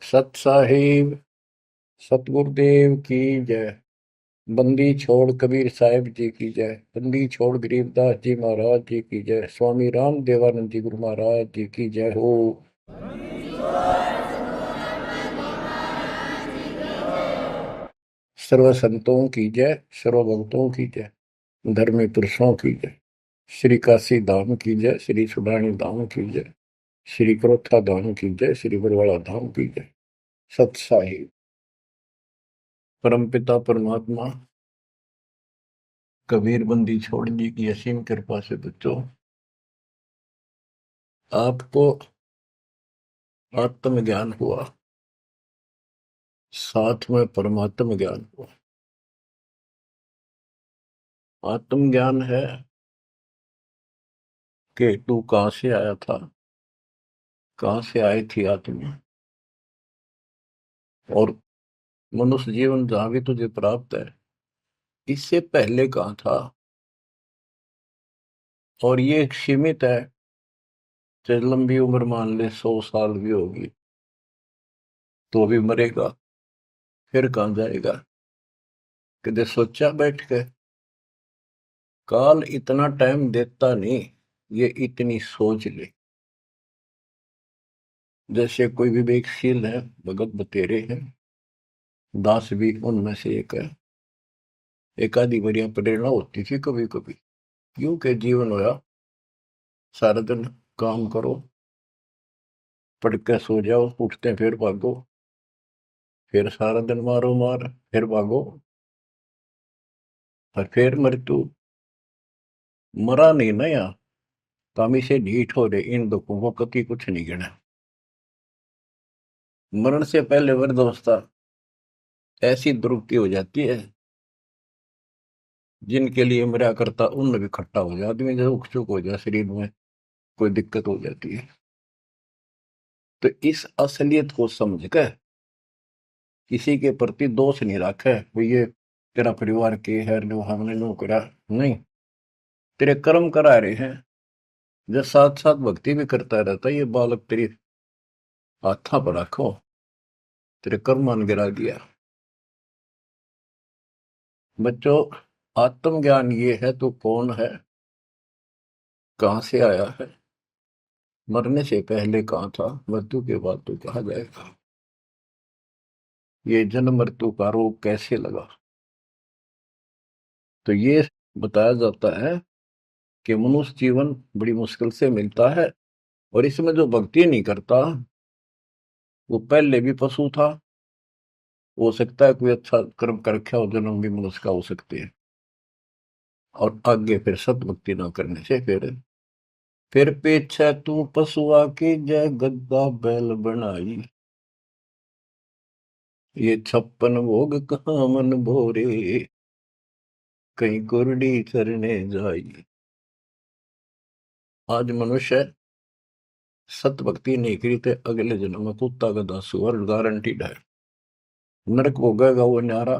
सत साहिब सतगुरुदेव की जय। बंदी छोड़ कबीर साहिब जी की जय। बंदी छोड़ गरीबदास जी महाराज जी की जय। स्वामी राम देवानंद जी गुरु महाराज जी की जय हो। सर्व संतों की जय, सर्व भक्तों की जय, धर्मी पुरुषों की जय। श्री काशी धाम की जय, श्री सुडानी धाम की जय, श्री क्रोथा धाम की जय, श्री बरवाड़ा धाम की जय। सत साहिब परमपिता परमात्मा कबीर बंदी छोड़ जी की असीम कृपा से बच्चों आपको आत्म ज्ञान हुआ, साथ में परमात्म ज्ञान हुआ। आत्म ज्ञान है कि तू कहां से आया था, कहां से आई थी आत्मा, और मनुष्य जीवन जहां भी तुझे प्राप्त है इससे पहले कहां था। और ये एक सीमित है, चाहे लंबी उम्र मान ले 100 साल भी होगी तो भी मरेगा, फिर कहां जाएगा। कदे सोचा बैठ के, काल इतना टाइम देता नहीं, ये इतनी सोच ले। जैसे कोई विवेकशील है, भगत बतेरे हैं, दास भी उनमें से एक है। एक आधी बढ़िया प्रेरणा होती थी कभी कभी, क्यों के जीवन होया सारा दिन काम करो, पढ़ के सो जाओ, उठते फिर भागो, फिर सारा दिन मारो मार, फिर भागो, और फिर मृत्यु। मरा नहीं ना यहाँ, कामी से ढीठ हो रहे, इन दुखों को कति कुछ नहीं गिना। मरण से पहले वृद्धावस्था ऐसी दुर्गति हो जाती है, जिनके लिए मरा करता उन भी इकट्ठा हो जाए, आदमी जैसे उकचुक हो जाए, शरीर में कोई दिक्कत हो जाती है। तो इस असलियत को समझ कर किसी के प्रति दोष नहीं रखे, वो ये तेरा परिवार के है, नो हमने नो करा नहीं, तेरे कर्म करा रहे हैं। जब साथ साथ भक्ति भी करता रहता, ये बालक तेरी हाथा पर रखो, तेरे कर्म मान गिरा दिया। बच्चों, आत्मज्ञान ये है तू कौन है, कहां से आया है, मरने से पहले कहां था, मृत्यु के बाद तू कहा जाएगा, ये जन्म मृत्यु का रोग कैसे लगा। तो ये बताया जाता है कि मनुष्य जीवन बड़ी मुश्किल से मिलता है, और इसमें जो भक्ति नहीं करता वो पहले भी पशु था, हो सकता है कोई अच्छा कर्म कर रखा हो, जन्म भी मनुष्य का हो सकते हैं, और आगे फिर सत भक्ति न करने से फिर पीछे तू पशुआ की जय गद्दा बैल बनाई, ये 56 भोग कहाँ मन भोरे, कहीं कुरडी चरने जाई। आज मनुष्य सत भक्ति नहीं करी तो अगले जन्म में कुत्ता गधा सुअर गारंटीड है, नरक भोगेगा वो न्यारा।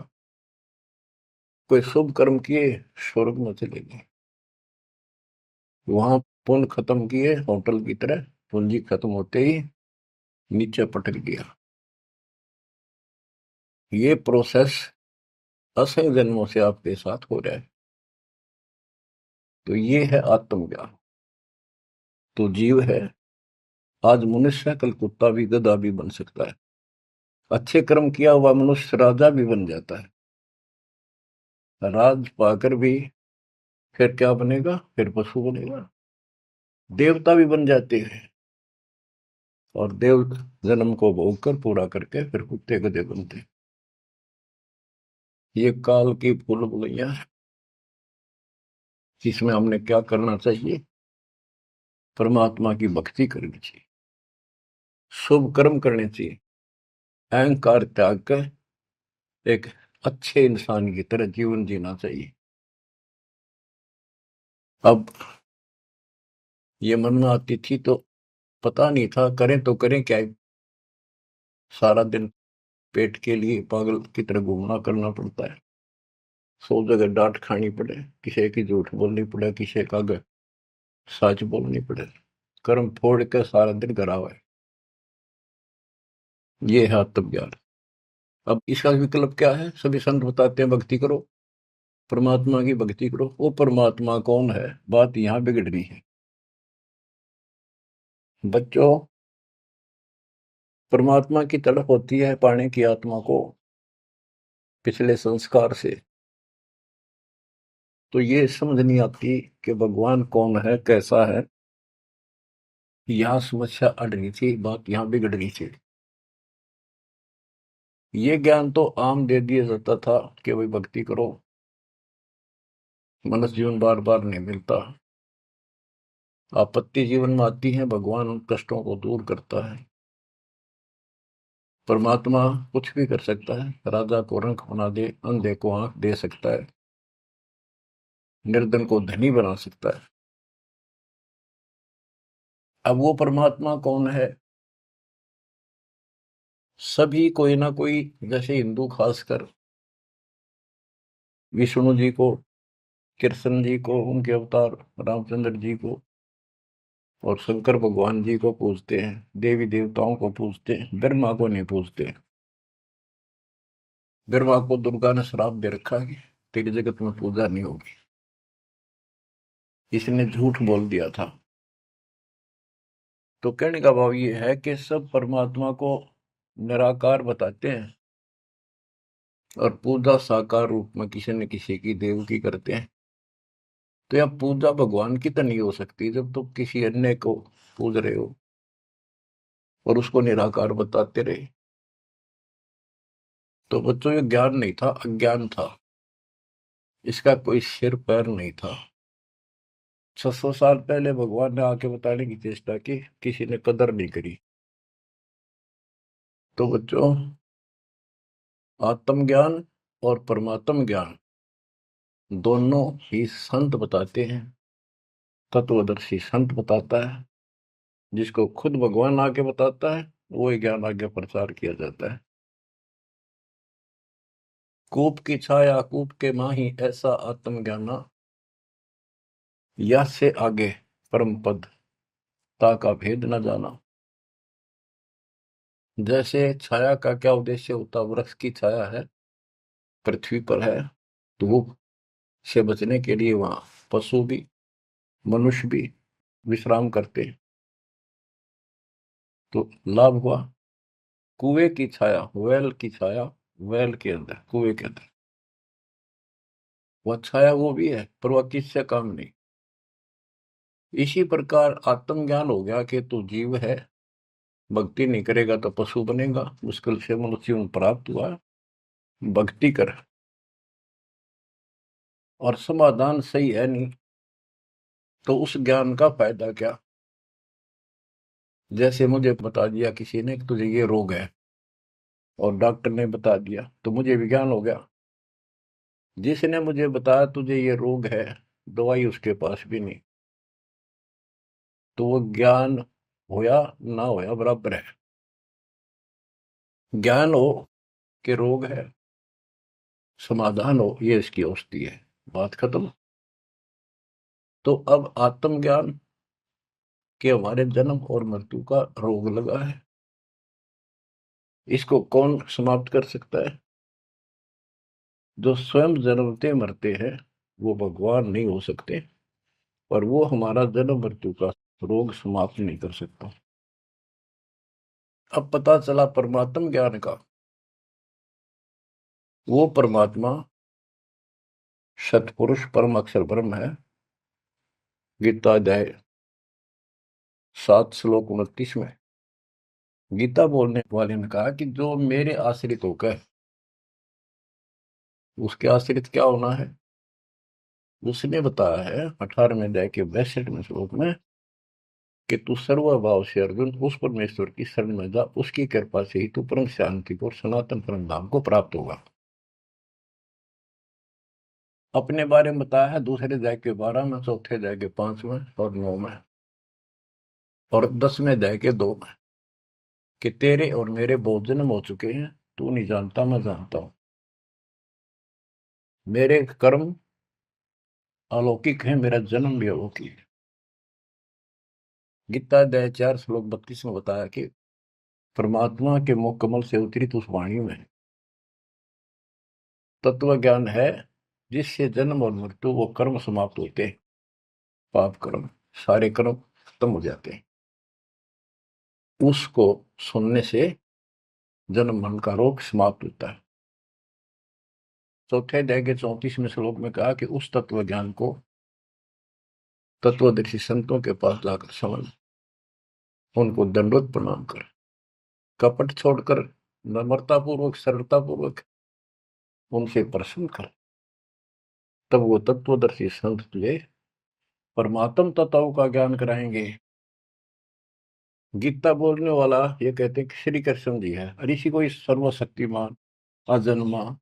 कोई शुभ कर्म किए स्वर्ग में चले गए, वहां पुण्य खत्म किए होटल की तरह, पूंजी खत्म होते ही नीचे पटक दिया। ये प्रोसेस असंख्य जन्मों से आपके साथ हो रहा है। तो ये है आत्मज्ञान। तो जीव है, आज मनुष्य कल कुत्ता भी गधा भी बन सकता है, अच्छे कर्म किया हुआ मनुष्य राजा भी बन जाता है, राज पाकर भी फिर क्या बनेगा, फिर पशु बनेगा, देवता भी बन जाते हैं, और देव जन्म को भोग कर पूरा करके फिर कुत्ते गधे बनते। ये काल की फूल बुलैया है, जिसमें हमने क्या करना चाहिए, परमात्मा की भक्ति करनी चाहिए, शुभ कर्म करने चाहिए, अहंकार त्याग कर एक अच्छे इंसान की तरह जीवन जीना चाहिए। अब ये मन में आती थी तो पता नहीं था करें तो करें क्या, सारा दिन पेट के लिए पागल की तरह घूमना करना पड़ता है, 100 जगह डांट खानी पड़े, किसी की झूठ बोलनी पड़े, किसी का सच बोलनी पड़े, कर्म फोड़ के सारा दिन करा हुआ है। ये है आत्मज्ञान। अब इसका विकल्प क्या है? सभी संत बताते हैं भक्ति करो, परमात्मा की भक्ति करो। वो परमात्मा कौन है, बात यहां बिगड़ रही है बच्चों। परमात्मा की तड़प होती है पाने की आत्मा को पिछले संस्कार से। तो ये समझ नहीं आती कि भगवान कौन है, कैसा है। यहां समस्या अड़ रही थी, बात यहां बिगड़ रही थी। ये ज्ञान तो आम दे दिया जाता था कि भाई भक्ति करो, मनुष्य जीवन बार बार नहीं मिलता, आपत्ति जीवन में आती है, भगवान उन कष्टों को दूर करता है। परमात्मा कुछ भी कर सकता है, राजा को रंक बना दे, अंधे को आंख दे सकता है, निर्धन को धनी बना सकता है। अब वो परमात्मा कौन है? सभी कोई ना कोई, जैसे हिंदू खासकर विष्णु जी को, कृष्ण जी को, उनके अवतार रामचंद्र जी को और शंकर भगवान जी को पूजते हैं, देवी देवताओं को पूजते हैं, ब्रह्मा को नहीं पूजते। ब्रह्मा को दुर्गा ने श्राप दे रखा है, तेरी जगत में पूजा नहीं होगी, इसने झूठ बोल दिया था। तो कहने का भाव ये है कि सब परमात्मा को निराकार बताते हैं और पूजा साकार रूप में किसी न किसी की देव की करते हैं। तो यह पूजा भगवान की तो नहीं हो सकती जब तुम किसी अन्य को पूज रहे हो और उसको निराकार बताते रहे। तो बच्चों ये ज्ञान नहीं था, अज्ञान था। इसका कोई सिर पैर नहीं था। 600 साल पहले भगवान ने आके बताने की चेष्टा की, किसी ने कदर नहीं करी। तो बच्चों, आत्मज्ञान और परमात्म ज्ञान दोनों ही संत बताते हैं, तत्वदर्शी संत बताता है। जिसको खुद भगवान आके बताता है वही ज्ञान आगे प्रचार किया जाता है। कूप की छाया कूप के माही, ऐसा आत्मज्ञाना, या से आगे परम पद, ता का भेद न जाना। जैसे छाया का क्या उद्देश्य होता, वृक्ष की छाया है, पृथ्वी पर है, धूप से बचने के लिए वहां पशु भी मनुष्य भी विश्राम करते हैं। तो लाभ हुआ। कुएं की छाया, वेल की छाया, वेल के अंदर, कुएं के अंदर वह छाया वो भी है, पर वह किससे काम नहीं। इसी प्रकार आत्मज्ञान हो गया कि तू जीव है, भक्ति नहीं करेगा तो पशु बनेगा, मुश्किल से मनुष्य में प्राप्त हुआ, भक्ति कर। और समाधान सही है नहीं तो उस ज्ञान का फायदा क्या? जैसे मुझे बता दिया किसी ने कि तुझे ये रोग है और डॉक्टर ने बता दिया, तो मुझे विज्ञान हो गया। जिसने मुझे बताया तुझे ये रोग है, दवाई उसके पास भी नहीं, तो वो ज्ञान होया ना होया बराबर है। ज्ञान हो कि रोग है, समाधान हो ये इसकी औषधि है, बात खत्म। तो अब आत्मज्ञान के हमारे जन्म और मृत्यु का रोग लगा है, इसको कौन समाप्त कर सकता है? जो स्वयं जन्मते मरते हैं वो भगवान नहीं हो सकते, और वो हमारा जन्म मृत्यु का रोग समाप्त नहीं कर सकता। अब पता चला परमात्म ज्ञान का, वो परमात्मा सतपुरुष परम अक्षर ब्रह्म है। गीता अध्याय 7 श्लोक 29 में गीता बोलने वाले ने कहा कि जो मेरे आश्रित होकर, उसके आश्रित क्या होना है? उसने बताया है 18वें अध्याय के 62वें श्लोक में कि तू सर्वभाव से अर्जुन उस परमेश्वर की शरण में जा, उसकी कृपा से ही तू परम शांति को, सनातन परम धाम को प्राप्त होगा। अपने बारे में बताया है दूसरे अध्याय के 12 में, चौथे अध्याय के 5 में और 9 में, और 10वें अध्याय के 2 में, कि तेरे और मेरे बहुत जन्म हो चुके हैं, तू नहीं जानता मैं जानता हूं, मेरे कर्म अलौकिक है, मेरा जन्म भी अलौकिक है। गीता अध्याय 4 श्लोक 32 में बताया कि परमात्मा के मुख कमल से उतरित उस वाणी में तत्व ज्ञान है, जिससे जन्म और मृत्यु वो कर्म समाप्त होते हैं। पाप कर्म, सारे कर्म खत्म हो जाते हैं। उसको सुनने से जन्म मरण का रोग समाप्त होता है। चौथे अध्याय के 34वें श्लोक में कहा कि उस तत्व ज्ञान को तत्वदर्शी संतों के पास जाकर समझ, उनको दंडवत प्रणाम कर, कपट छोड़कर नम्रता पूर्वक, सरलता पूर्वक उनसे प्रश्न कर, तब वो तत्वदर्शी संत तुझे परमात्म तत्वों का ज्ञान कराएंगे। गीता बोलने वाला ये कहते हैं कि श्री कृष्ण जी है, और इसी को इस सर्वशक्तिमान अजन्मा,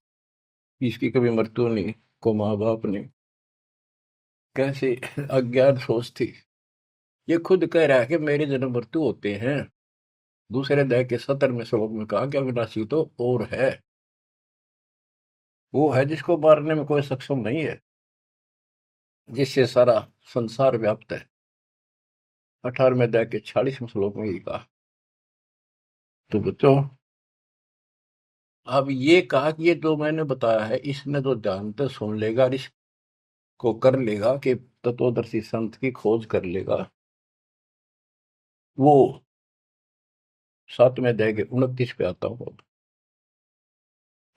इसकी कभी मृत्यु नहीं, को माँ बाप ने कैसे अज्ञान सोच थी, ये खुद कह रहा है कि मेरे जन्म मृत्यु होते हैं। दूसरे अध्याय के 17वें श्लोक में कहा कि अविनाशी तो और है, वो है जिसको मारने में कोई सक्षम नहीं है, जिससे सारा संसार व्याप्त है। 18वें अध्याय के 46वें श्लोक में ये कहा। तो बच्चों, अब ये कहा कि ये जो मैंने बताया है, इसने तो जानते सुन लेगा, इसको कर लेगा कि तत्वदर्शी संत की खोज कर लेगा, वो 7वें अध्याय के 29 पे आता हूं।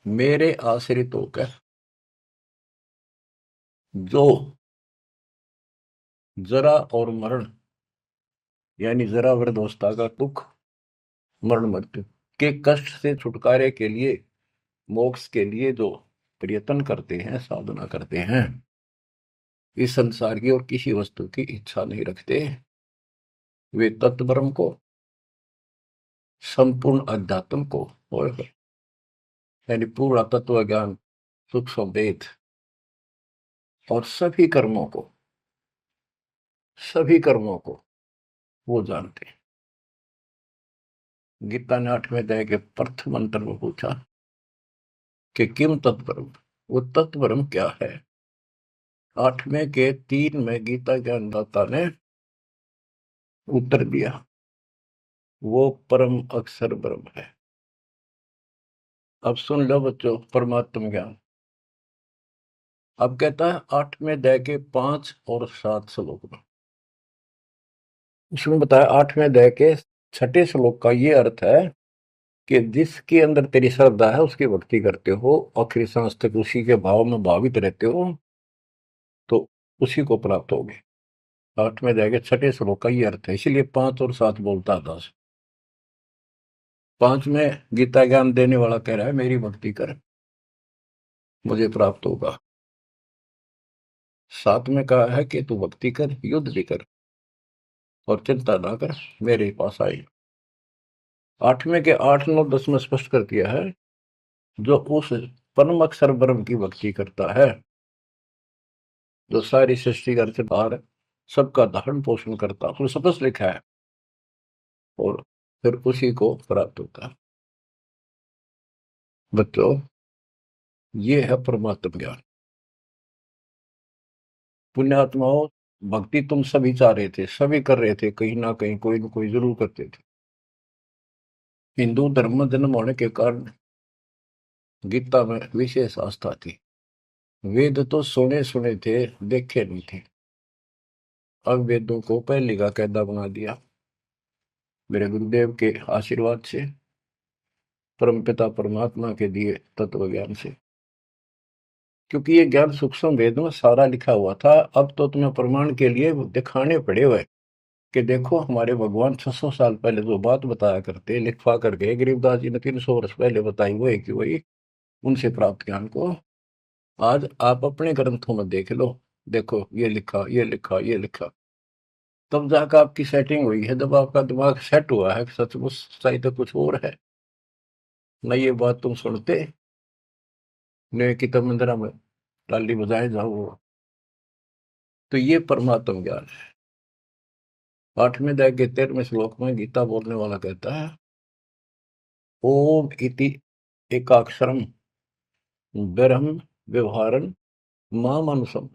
मेरे आश्रित होकर जो जरा और मरण, यानी जरा वृद्धावस्था का दुख, मरण मृत्यु के कष्ट से छुटकारे के लिए, मोक्ष के लिए जो प्रयत्न करते हैं, साधना करते हैं, इस संसार की और किसी वस्तु की इच्छा नहीं रखते, वे तत्ब्रह्म को, संपूर्ण अध्यात्म को, और यानी पूरा तत्व ज्ञान, सूक्ष्म वेद और सभी कर्मों को वो जानते हैं। गीता ने 8वें अध्याय के प्रथम मंत्र में पूछा कि किम तत्परम, वो तत्परम क्या है। 8वें के 3 में गीता ज्ञानदाता ने उत्तर दिया, वो परम अक्षर ब्रह्म है। अब सुन लो बच्चों, परमात्म ज्ञान अब कहता है 8वें अध्याय के 5 और 7 श्लोक में। इसमें बताया 8वें अध्याय के 6ठे श्लोक का ये अर्थ है कि जिसके अंदर तेरी श्रद्धा है, उसकी भक्ति करते हो, आखिरी सांस तक उसी के भाव में भावित रहते हो, तो उसी को प्राप्त होगे। 8वें अध्याय के 6ठे श्लोक का ये अर्थ है, इसीलिए 5 और 7 बोलता था। 5 में गीता ज्ञान देने वाला कह रहा है मेरी भक्ति कर, मुझे प्राप्त होगा। 7 में कहा है कि तू भक्ति कर, युद्ध भी कर, और चिंता ना कर, मेरे पास आई। 8वें के 8, 9, 10 में स्पष्ट कर दिया है, जो उस परम अक्षर ब्रह्म की भक्ति करता है, जो सारी सृष्टि का रचनहार, सबका धारण पोषण करता, उसमें स्पष्ट लिखा है, और फिर उसी को प्राप्त होता है। बच्चों, ये है परमात्म ज्ञान। पुण्यात्माओं, भक्ति तुम सभी चाह रहे थे, सभी कर रहे थे, कहीं ना कहीं कोई ना कोई जरूर करते थे। हिंदू धर्म में जन्म होने के कारण गीता में विशेष आस्था थी। वेद तो सुने सुने थे, देखे नहीं थे। अब वेदों को पहले का कायदा बना दिया, मेरे गुरुदेव के आशीर्वाद से, परमपिता परमात्मा के दिए तत्व ज्ञान से। क्योंकि ये ज्ञान सूक्ष्म वेद में सारा लिखा हुआ था, अब तो तुम्हें प्रमाण के लिए दिखाने पड़े हुए कि देखो हमारे भगवान 600 साल पहले जो बात बताया करते, लिखवा कर गए गरीबदास जी ने 300 वर्ष पहले बताई, वो कि वही उनसे प्राप्त ज्ञान को आज आप अपने ग्रंथों में देख लो। देखो ये लिखा, ये लिखा, ये लिखा, तब जाकर आपकी सेटिंग हुई है, जब आपका दिमाग सेट हुआ है, सचमुच सही तो कुछ और है न, ये बात तुम सुनते ने कि तब मंदिरा में टाली बजाए जाओ। तो ये परमात्म ज्ञान है। 8वें अध्याय के 13वें श्लोक में गीता बोलने वाला कहता है, ओम इति एकाक्षरम ब्रह्म व्यवहारन मामनुषम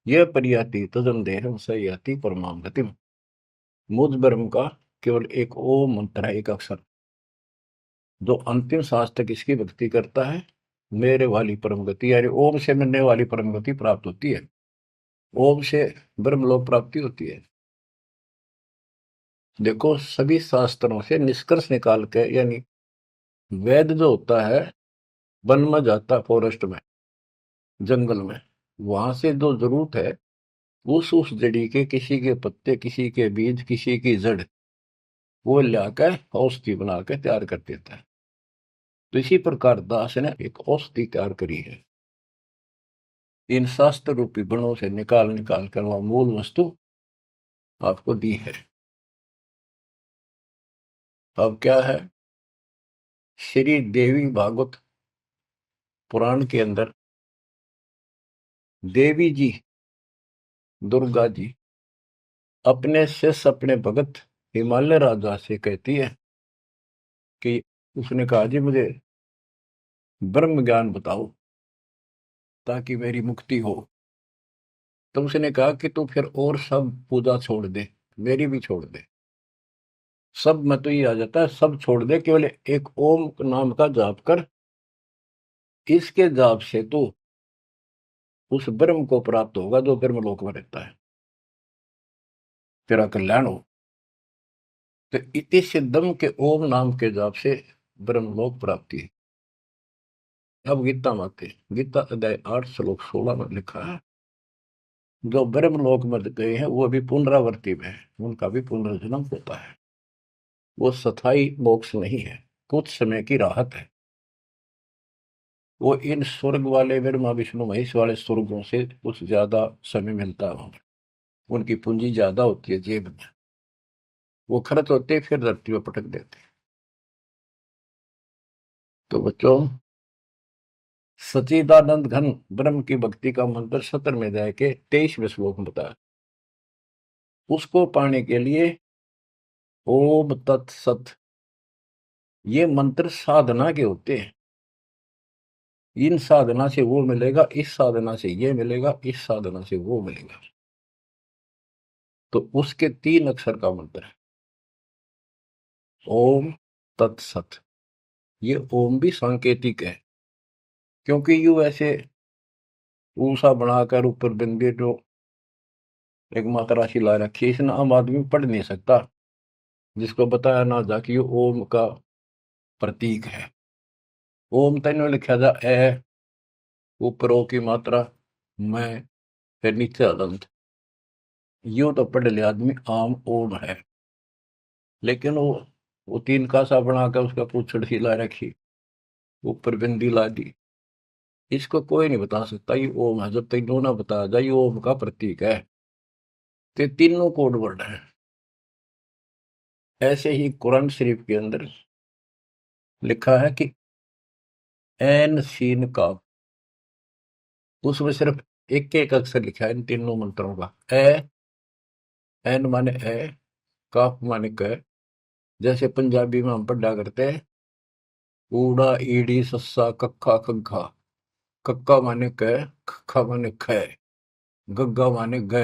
यह परियाति तजन देहम स याति परमाम गतिम। मुझ ब्रह्म का केवल एक ओम मंत्र है, एक अक्षर, जो अंतिम सांस तक इसकी भक्ति करता है, मेरे वाली परम गति, यानी ओम से मिलने वाली परम गति प्राप्त होती है। ओम से ब्रह्मलोक प्राप्ति होती है। देखो, सभी शास्त्रों से निष्कर्ष निकाल के, यानी वेद जो होता है, वन में जाता है, फॉरेस्ट में, जंगल में, वहां से जो जरूरत है उस जड़ी के, किसी के पत्ते, किसी के बीज, किसी की जड़, वो लाकर औषधि बना के तैयार कर देता है। तो इसी प्रकार दास ने एक औषधि तैयार करी है, इन शास्त्र रूपी गुणों से निकाल निकाल कर वह मूल वस्तु आपको दी है। अब क्या है, श्री देवी भागवत पुराण के अंदर देवी जी, दुर्गा जी, अपने शिष्य, अपने भगत हिमालय राजा से कहती है कि, उसने कहा जी मुझे ब्रह्म ज्ञान बताओ ताकि मेरी मुक्ति हो। तो उसने कहा कि तू फिर और सब पूजा छोड़ दे, मेरी भी छोड़ दे, सब में तो ये आ जाता है, सब छोड़ दे, केवल एक ओम नाम का जाप कर, इसके जाप से तू उस ब्रह्म को प्राप्त होगा जो ब्रह्म लोक में रहता है, तेरा कल्याण हो। तो इति सिद्धम के ओम नाम के जाप से ब्रह्मलोक प्राप्ति है। अब गीता माते, गीता अध्याय 8 श्लोक 16 में लिखा है, जो ब्रह्मलोक में गए हैं वो अभी पुनरावर्ती में है, उनका भी पुनर्जन्म होता है। वो स्थायी मोक्ष नहीं है, कुछ समय की राहत है। वो इन स्वर्ग वाले, ब्रह्मा विष्णु महेश वाले स्वर्गों से कुछ ज्यादा समय मिलता है। उनकी पूंजी ज्यादा होती है जेब में, वो खर्च होते फिर धरती में पटक देते। तो बच्चों, सच्चिदानंद घन ब्रह्म की भक्ति का मंत्र 17वें अध्याय के 23वें श्लोक में बताया। उसको पाने के लिए ओम तत्सत, ये मंत्र साधना के होते हैं। इन साधना से वो मिलेगा, इस साधना से ये मिलेगा, इस साधना से वो मिलेगा। तो उसके 3 अक्षर का मंत्र है ओम तत्सत। ये ओम भी सांकेतिक है, क्योंकि यू ऐसे ऊषा बनाकर ऊपर बिंदी जो एक मात्रा सी ला रखी है, इसने आम आदमी पढ़ नहीं सकता, जिसको बताया ना जा कि ये ओम का प्रतीक है। ओम तेन लिखा जा ए, ऊपर ओ की मात्रा, मैं, फिर नीचे अदंत, यूं तो पढ़ लिया आदमी आम ओम है। लेकिन वो 3 कासा बनाकर उसका पूछड़ सी ला रखी, ऊपर बिंदी ला दी, इसको कोई नहीं बता सकता ये ओम है जब तक नो ना बताया जाए ये ओम का प्रतीक है। तो तीनों कोड वर्ड है। ऐसे ही कुरान शरीफ के अंदर लिखा है कि एन सीन का, उसमें सिर्फ एक एक अक्षर लिखा है इन तीनों मंत्रों का। ए, एन माने ए, काफ माने क, जैसे पंजाबी में हम पढ़ा करते हैं ऊड़ा ईड़ी सस्सा कक्का खग्गा, कक्का माने क, खक्का माने ख, गग्गा माने ग,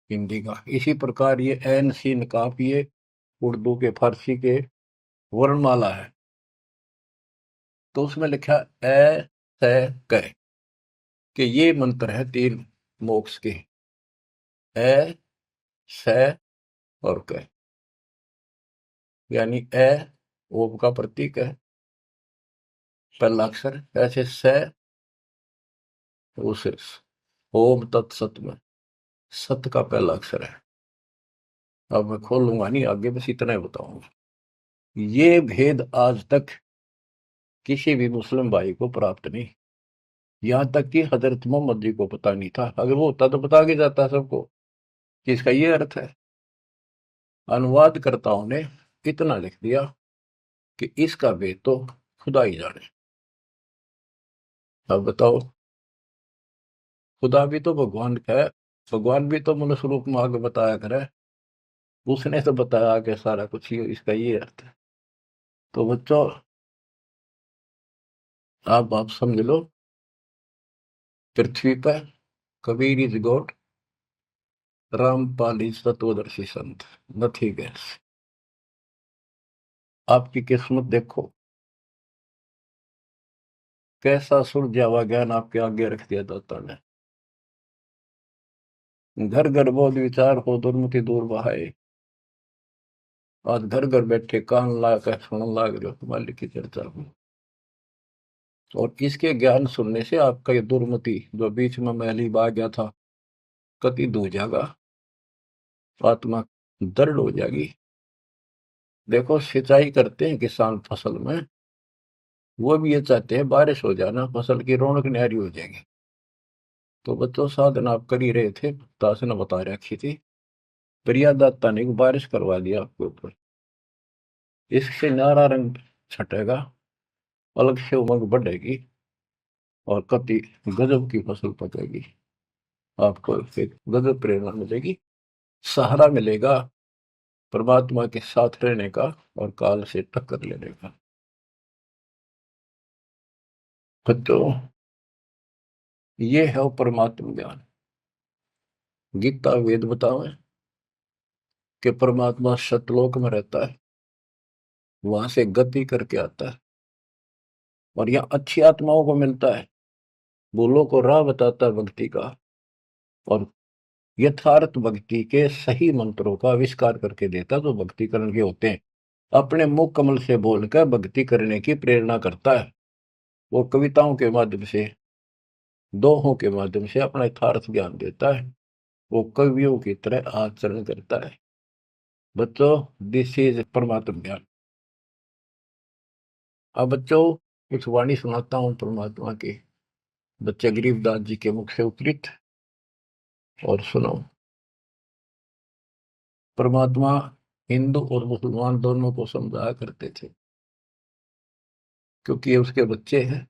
हिंदी का। इसी प्रकार ये एन सीन काफ, ये उर्दू के, फारसी के वर्णमाला है। तो उसमें लिखा ए से क, कि ये मंत्र है 3 मोक्ष के, ए, से और क। यानी ए ओम का प्रतीक है, पहला अक्षर, ऐसे से उसे ओम तत्सत में सत का पहला अक्षर है। अब मैं खोलूंगा नहीं आगे, बस इतना ही बताऊंगा। ये भेद आज तक किसी भी मुस्लिम भाई को प्राप्त नहीं, यहां तक कि हजरत मोहम्मद जी को पता नहीं था। अगर वो होता तो बता के जाता सबको कि इसका ये अर्थ है। अनुवादकर्ताओं ने इतना लिख दिया कि इसका भेद तो खुदा ही जाने। अब बताओ, खुदा भी तो भगवान का है, भगवान भी तो मनुष्य रूप में आगे बताया करे, उसने तो बताया कि सारा कुछ ही इसका ये अर्थ है। तो बच्चों, आप समझ लो, पृथ्वी पर Kabir is God, Rampal is तत्वदर्शी संत, नथिंग एल्स। आपकी किस्मत देखो, कैसा सुलझा हुआ ज्ञान आपके आगे रख दिया दाता ने। घर घर बोध विचार हो दुर्मति दूर बहाए। आज घर घर बैठे कान ला कर सुन लाग रहे हो मालिक की चर्चा को। और इसके ज्ञान सुनने से आपका ये दुर्मति जो बीच में मैली बा गया था कति दूर जाएगा, आत्मा दृढ़ हो जाएगी। देखो सिंचाई करते हैं किसान फसल में, वो भी ये चाहते हैं बारिश हो जाना, फसल की रौनक न्यारी हो जाएगी। तो बच्चों साधना आप कर ही रहे थे, दास ने बता रखी थी, प्रिया दाता ने बारिश करवा दिया आपके ऊपर। इससे नारा रंग छटेगा, अलग से उमंग बढ़ेगी और कति गजब की फसल पकेगी। आपको एक गजब प्रेरणा मिलेगी, सहारा मिलेगा परमात्मा के साथ रहने का और काल से टक्कर लेने का। बच्चों ये है परमात्मा ज्ञान। गीता वेद बतावे कि परमात्मा सतलोक में रहता है, वहां से गति करके आता है और यहाँ अच्छी आत्माओं को मिलता है, भूलों को राह बताता है भक्ति का, और यथार्थ भक्ति के सही मंत्रों का आविष्कार करके देता जो भक्ति करने के होते हैं। अपने मुख कमल से बोलकर भक्ति करने की प्रेरणा करता है। वो कविताओं के माध्यम से, दोहों के माध्यम से अपना यथार्थ ज्ञान देता है। वो कवियों की तरह आचरण करता है। बच्चों दिस इज परमात्मा ज्ञान। अब बच्चों कुछ वाणी सुनाता हूं परमात्मा की, बच्चे गरीबदास जी के मुख से उद्धृत, और सुनो। परमात्मा हिंदू और मुसलमान दोनों को समझाया करते थे, क्योंकि ये उसके बच्चे हैं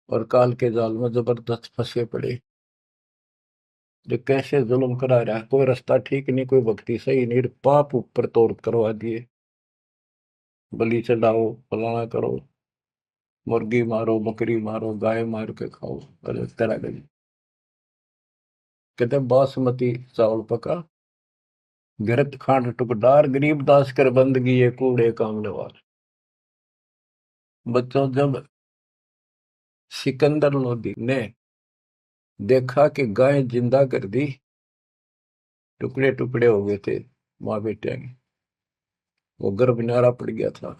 और काल के जाल में जबरदस्त फंसे पड़े। जो कैसे जुल्म करा रहा है, कोई रास्ता ठीक नहीं, कोई भक्ति सही नहीं, पाप ऊपर तोड़ करवा दिए, बलि चढ़ाओ, फलाना करो, मुर्गी मारो, बकरी मारो, गाय मार के खाओ, अलग तरह का। कहते बासमती चावल पका, घृत खांड टुकडार, गरीबदास कर बंदगी ये कूड़े काम नवार। बच्चों जब सिकंदर लोधी ने देखा कि गाय जिंदा कर दी, टुकड़े टुकड़े हो गए थे माँ बेटे के, वो गर्भ न्यारा पड़ गया था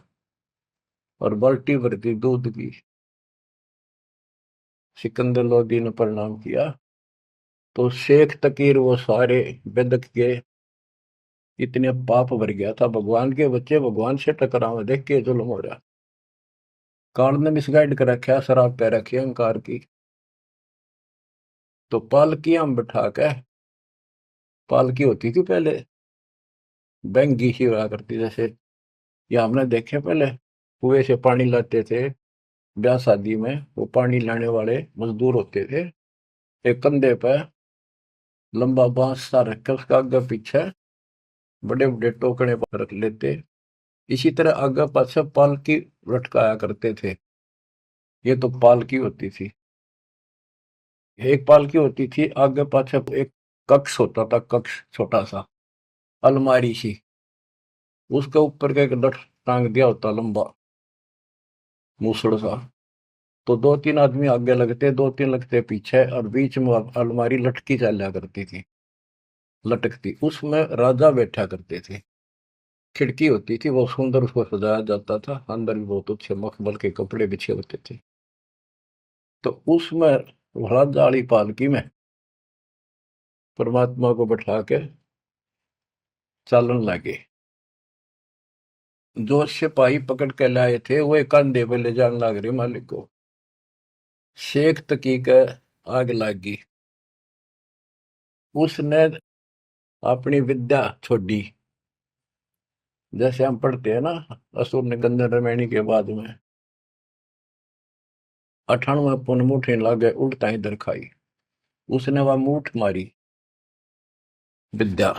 और बाल्टी भर दी दूध की। सिकंदर लोधी ने प्रणाम किया तो शेख तकीर वो सारे बेदक के, इतने पाप भर गया था, भगवान के बच्चे भगवान से टकराव, देख के जुल्म हो रहा। काल ने मिसगाइड कर रखा, शराब पै रखी अहंकार की। तो पालकियां में बिठा के, पालकी होती थी पहले बैंगी सी हुआ करती, जैसे ये हमने देखे पहले कुएं से पानी लाते थे ब्याह शादी में, वो पानी लाने वाले मजदूर होते थे, एक कंधे पे लंबा बांस सा रख के उसका आगे पीछे बड़े बड़े टोकरे पर रख लेते, इसी तरह आगे पाछे पालकी लटकाया करते थे। ये तो पालकी होती थी। एक पालकी होती थी, आगे पाछे एक कक्ष होता था, कक्ष छोटा सा अलमारी सी, उसके ऊपर का एक लठ टांग दिया होता लंबा मूसड़ सा। तो दो तीन आदमी आगे लगते, दो तीन लगते पीछे, और बीच में अलमारी लटकी चला करती थी, लटकती, उसमें राजा बैठा करते थे। खिड़की होती थी, बहुत सुंदर उसको सजाया जाता था, अंदर भी बहुत अच्छे मखमल के कपड़े बिछे होते थे। तो उसमें राजा वाली पालकी में परमात्मा को बैठा के चालन लगे। जो सिपाही पकड़ के लाए थे वो एक कंधे पे ले जाने लग रहे मालिक को। शेख तकी के आग लगी, उसने अपनी विद्या छोड़ी। जैसे हम पढ़ते हैं ना, असुर ने गंधर्व रामायणी के बाद में 98 पुन मुठे लागे उल्टा इधर खाई, उसने वह मूठ मारी विद्या।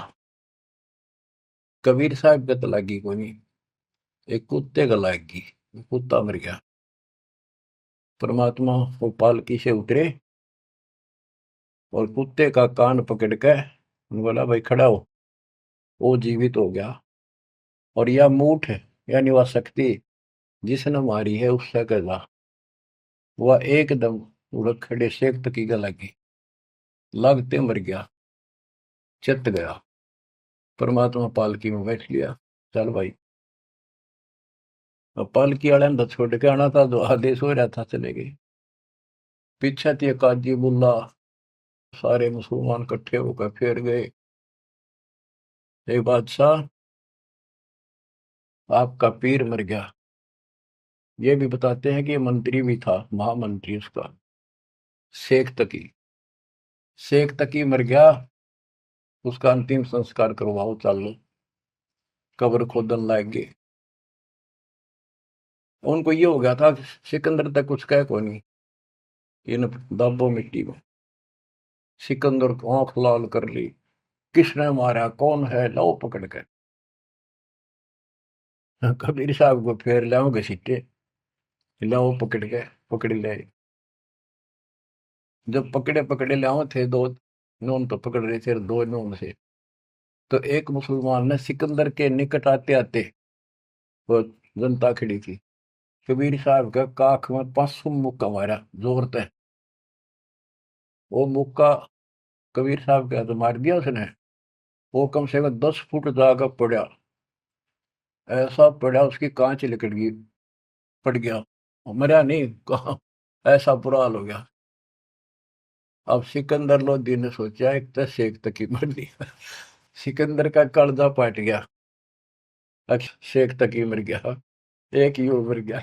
कबीर साहब के तो लगी कोई नहीं, एक कुत्ते का लागी, कुत्ता मर गया। परमात्मा वो पालकी से उतरे और कुत्ते का कान पकड़ के बोला भाई खड़ा हो, वो जीवित हो गया। और यह मूठ यानी वह शक्ति जिसने मारी है उससे कहा वह एकदम उड़क खड़े शेख तकी का लगी, लागते मर गया, चित गया। परमात्मा पालकी में बैठ लिया, चल भाई। अब पालकी वाले ने तो छोड़ के आना था, जो आदेश हो रहा था चले गए। पीछे थी काजी बुल्ला, सारे मुसलमान इकट्ठे होकर फिर गए। एक बादशाह, आपका पीर मर गया। ये भी बताते हैं कि ये मंत्री भी था, महामंत्री उसका, शेख तकी। शेख तकी मर गया, उसका अंतिम संस्कार करवाओ, चलो कब्र खोदन लाएंगे। उनको ये हो गया था, सिकंदर तक कुछ कह को नहीं, इन दाबो मिट्टी में। सिकंदर को आंख लाल कर ली, किसने मारा, कौन है, लो पकड़ के। कबीर साहब को फिर लाओगे सीटे, लाओ पकड़ के, पकड़ ले। जब पकड़े पकड़े लाओ थे दो नून तो पकड़ रहे थे, दो नून से। तो एक मुसलमान ने सिकंदर के निकट आते आते, वो जनता खड़ी थी, कबीर साहब का काख में 500 मुक्का मारा जोर से। वो मुक्का कबीर साहब का तो मार दिया उसने। वो कम से कम 10 फुट जाकर पड़ा, ऐसा पड़ा उसकी कांच निकल गई, पड़ गया। मरा नहीं, कहा, ऐसा बुरा हाल हो गया। अब सिकंदर लोधी ने सोचा एक तो शेख तक ही मर दिया, सिकंदर का कलजा पाट गया। अब शेख तक ही मर गया, एक ही मर गया।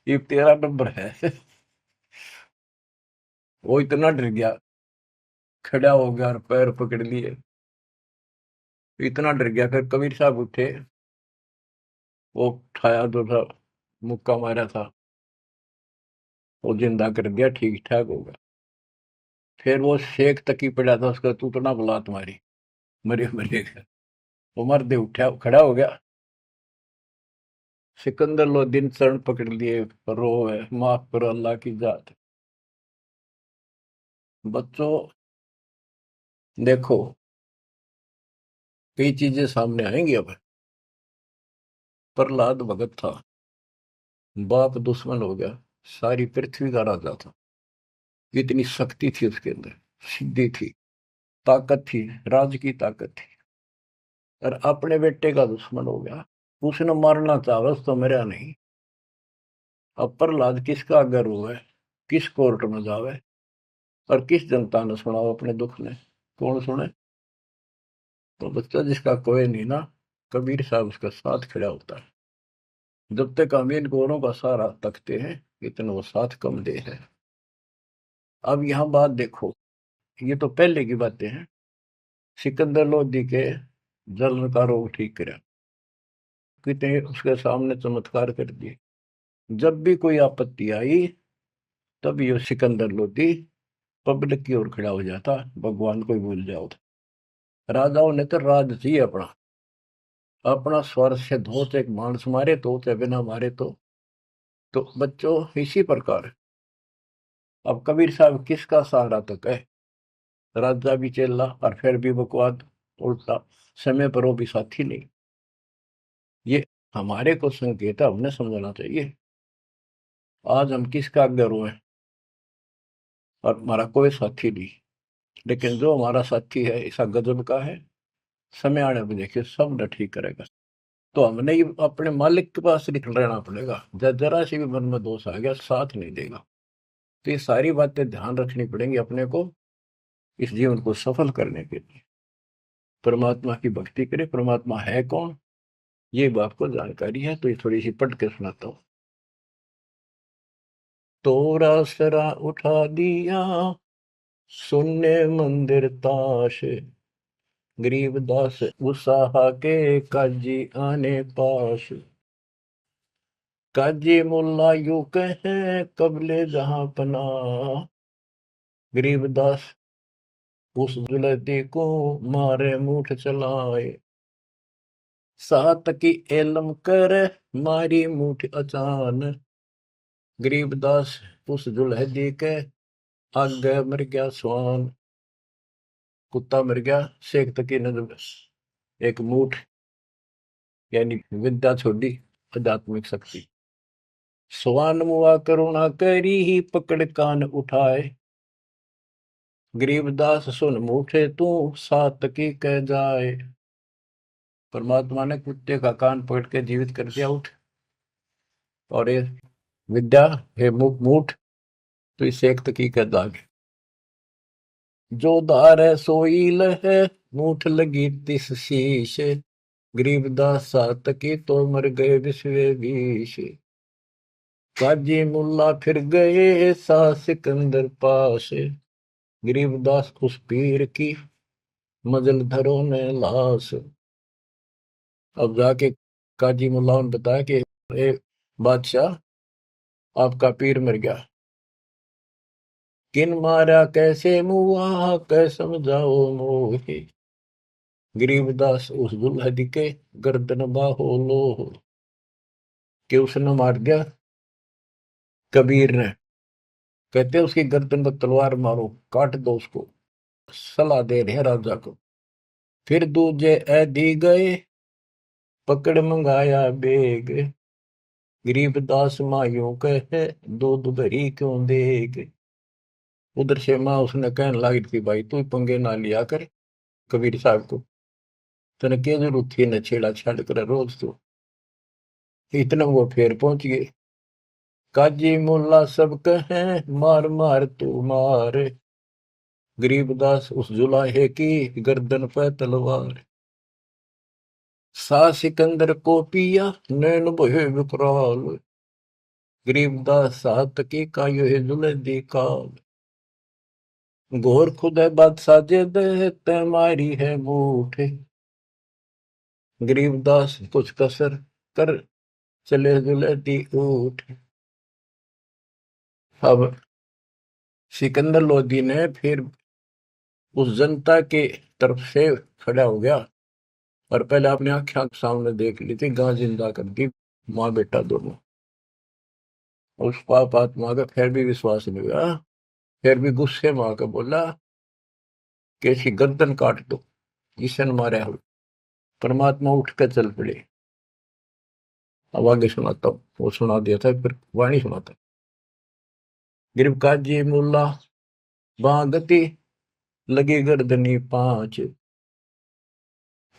ये 13 नंबर है। वो इतना डर गया, खड़ा हो गया और पैर पकड़ लिए, इतना डर गया। फिर कबीर साहब उठे, वो उठाया जो था, मुक्का मारा था, वो जिंदा कर दिया, ठीक ठाक हो गया। फिर वो शेख तक ही पड़ा था, उसका तू तो ना बुला तुम्हारी, मरे मरेगा। वो मर्दे उठा, खड़ा हो गया। सिकंदर लोदीन शरण पकड़ लिए, रो है, माफ करो अल्लाह की जात। बच्चों देखो, कई चीजें सामने आएंगी अब। प्रहलाद भगत था, बाप दुश्मन हो गया, सारी पृथ्वी का राजा था। इतनी शक्ति थी उसके अंदर, सिद्धि थी, ताकत थी, राज की ताकत थी, और अपने बेटे का दुश्मन हो गया। उसने मारना चाहा तो मेरा नहीं। अब प्रहलाद किसका गर्व है, किस कोर्ट में जावे, और किस जनता ने सुनाओ अपने दुख ने, कौन सुने। तो बच्चा जिसका कोई नहीं ना, कबीर साहब उसका साथ खड़ा होता है। जब तक हम इन गोरों का सहारा तकते हैं, इतना वो साथ कम दे है। अब यहाँ बात देखो, ये तो पहले की बातें हैं। सिकंदर लोधी के जलन का रोग ठीक करा, कितने उसके सामने चमत्कार कर दिए। जब भी कोई आपत्ति आई, तब ये सिकंदर लोधी पब्लिक की ओर खड़ा हो जाता, भगवान को ही भूल जाओ। राजाओं ने तो राज चाहिए अपना, अपना स्वर से धोत एक मानस मारे तो चाहे बिना मारे तो बच्चों इसी प्रकार। अब कबीर साहब किसका सहारा तक है, राजा भी चेला और फिर भी बकवाद उल्टा, समय पर वो भी साथी नहीं। ये हमारे को संकेत है, हमने समझना चाहिए। आज हम किसका गर्व है, और हमारा कोई साथी नहीं। लेकिन जो हमारा साथी है ऐसा गजब का है, समय आने पर देखिए सब न ठीक करेगा। तो हमने ही अपने मालिक के पास निकल रहना पड़ेगा, जरा सी भी मन में दोष आ गया साथ नहीं देगा। तो ये सारी बातें ध्यान रखनी पड़ेंगी अपने को, इस जीवन को सफल करने के लिए। परमात्मा की भक्ति करें। परमात्मा है कौन, ये बात को जानकारी है, तो ये थोड़ी सी पढ़ के सुनाता हूँ। तोरा सरा उठा दिया, सुनने मंदिर ताश, गरीबदास उसाहा के काजी आने पास। काजी मुल्ला यू कहे कबले जहां पना, गरीबदास उस जुलती को मारे मुठ चलाए। सात की एलम कर मारी मुठ अचान, गरीबदास उस जुलहदी के आगे मर गया स्वान। कुत्ता मर गया, शेख तकी ने जब एक मूठ यानी विद्या छोड़ी, आध्यात्मिक शक्ति। स्वान मुआ करुणा करी ही पकड़ कान उठाए। गरीबदास सुन मूठे तू सात की कह जाए। परमात्मा ने कुत्ते का कान पकड़ के जीवित कर दिया, उठ। और ये विद्या हे मूठ, तो इस एक तकी कह दाग। जो दार है सोई लहे, मूठ लगी तिस शीश। गरीबदास सात की तो मर गए विश्वे बीश। काजी मुल्ला फिर गए सा सिकंदर पास। गरीबदास उस पीर की मजल धरो ने लाश। अब जाके काजी मुल्ला ने बताया कि ए बादशाह, आपका पीर मर गया। किन मारा कैसे मुआ, कै समझाओ मोहे। गरीबदास उस दुल्हन के गर्दन बाहो लो। कि उसने मार दिया कबीर ने। कहते उसकी गर्दन पर तलवार मारो, काट दो उसको। सलाह दे रहे राजा को। फिर दूजे ऐदी गए, पकड़ मंगाया बेग। गरीबदास मायूं कहे, दूध भरी क्यों देग। उधर से माँ उसने कहने लगी थी, भाई तू पंगे ना लिया कर कबीर साहब को, तने क्या जरूरत थी न छेड़ा छाड़ कर रोज तो। इतना वो फिर पहुंच गए। काजी मुल्ला सब कहे, मार मार तू मार। गरीबदास उस जुलाहे की गर्दन पे तलवार। सा सिकंदर को पिया, नैन भये विकराल। गरीबदास सात की का यो जुलदी काल। घोर खुद है बादशाह जे दे, तै मारी है मूठ। गरीबदास कुछ कसर कर चले जुलदी ऊठ। अब सिकंदर लोधी ने फिर उस जनता के तरफ से खड़ा हो गया और पहले अपने आंख सामने देख ली थी, गां जिंदा कर दी, माँ बेटा दोनों। उस पाप आत्मा का फिर भी विश्वास नहीं हुआ। फिर भी गुस्से में आकर बोला कि इसकी गर्दन काट दो, जिसे मारे हो। परमात्मा उठ कर चल पड़े। अब आगे सुनाता हूँ, वो सुना दिया था, फिर वाणी सुनाता। गिरब काजी मुल्ला बागती, लगी गर्दनी पांच।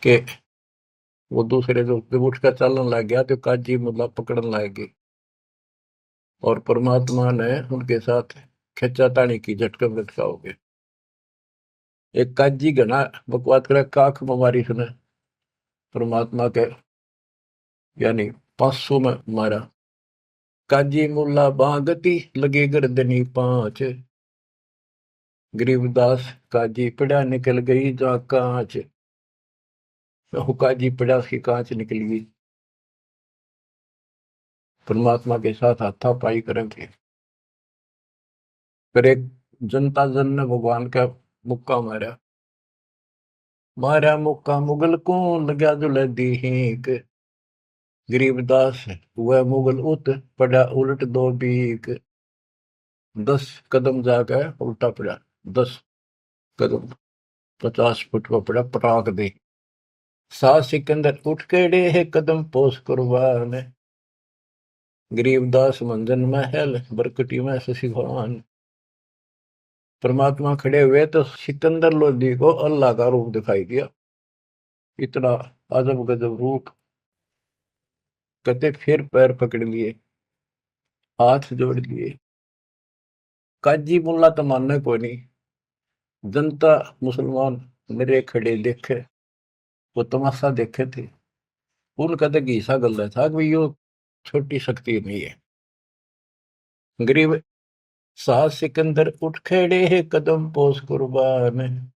के वो दूसरे जो उठ कर चलने लग गया तो काजी मुल्ला पकड़ने लग गए और परमात्मा ने उनके साथ खिंचा तानी की, झटका झटका हो गए। एक काजी घना बकवाद करे, काख बीमारी सुने परमात्मा के यानी 500 में मारा। काजी मुल्ला बागती, लगे गर्दनी पांच। गरीबदास काजी पड़ा, निकल गई जा कांच। काजी पड़ा, उसकी कांच निकल गई। परमात्मा के साथ हाथापाई करेंगे। फिर एक जनता जन ने भगवान का मुक्का मारा। मारा मुक्का मुगल को, लगा जुलदी हीक। गरीबदास वह मुगल उत पड़ा, उलट दो बीक। 10 कदम जाकर उल्टा पड़ा, 10 कदम, 50 फुट पर पड़ा, पटाक दे। सा सिकंदर उठ केड़े है, कदम पोस कुर्बान। गरीबदास मंजन महल, बरकटी में शशि भगवान। परमात्मा खड़े हुए तो सिकंदर लोधी को अल्लाह का रूप दिखाई दिया, इतना अजब गजब रूप। कहते फिर पैर पकड़ लिए, हाथ जोड़ लिए। काजी मुल्ला तो मानने को नहीं। जनता मुसलमान मेरे खड़े देखे, वो तमाशा देखे थे। उनका तो घीसा गल था कि यो छोटी शक्ति नहीं है। गरीब साहस सिकंदर उठ खड़े है, कदम पोस कुर्बान।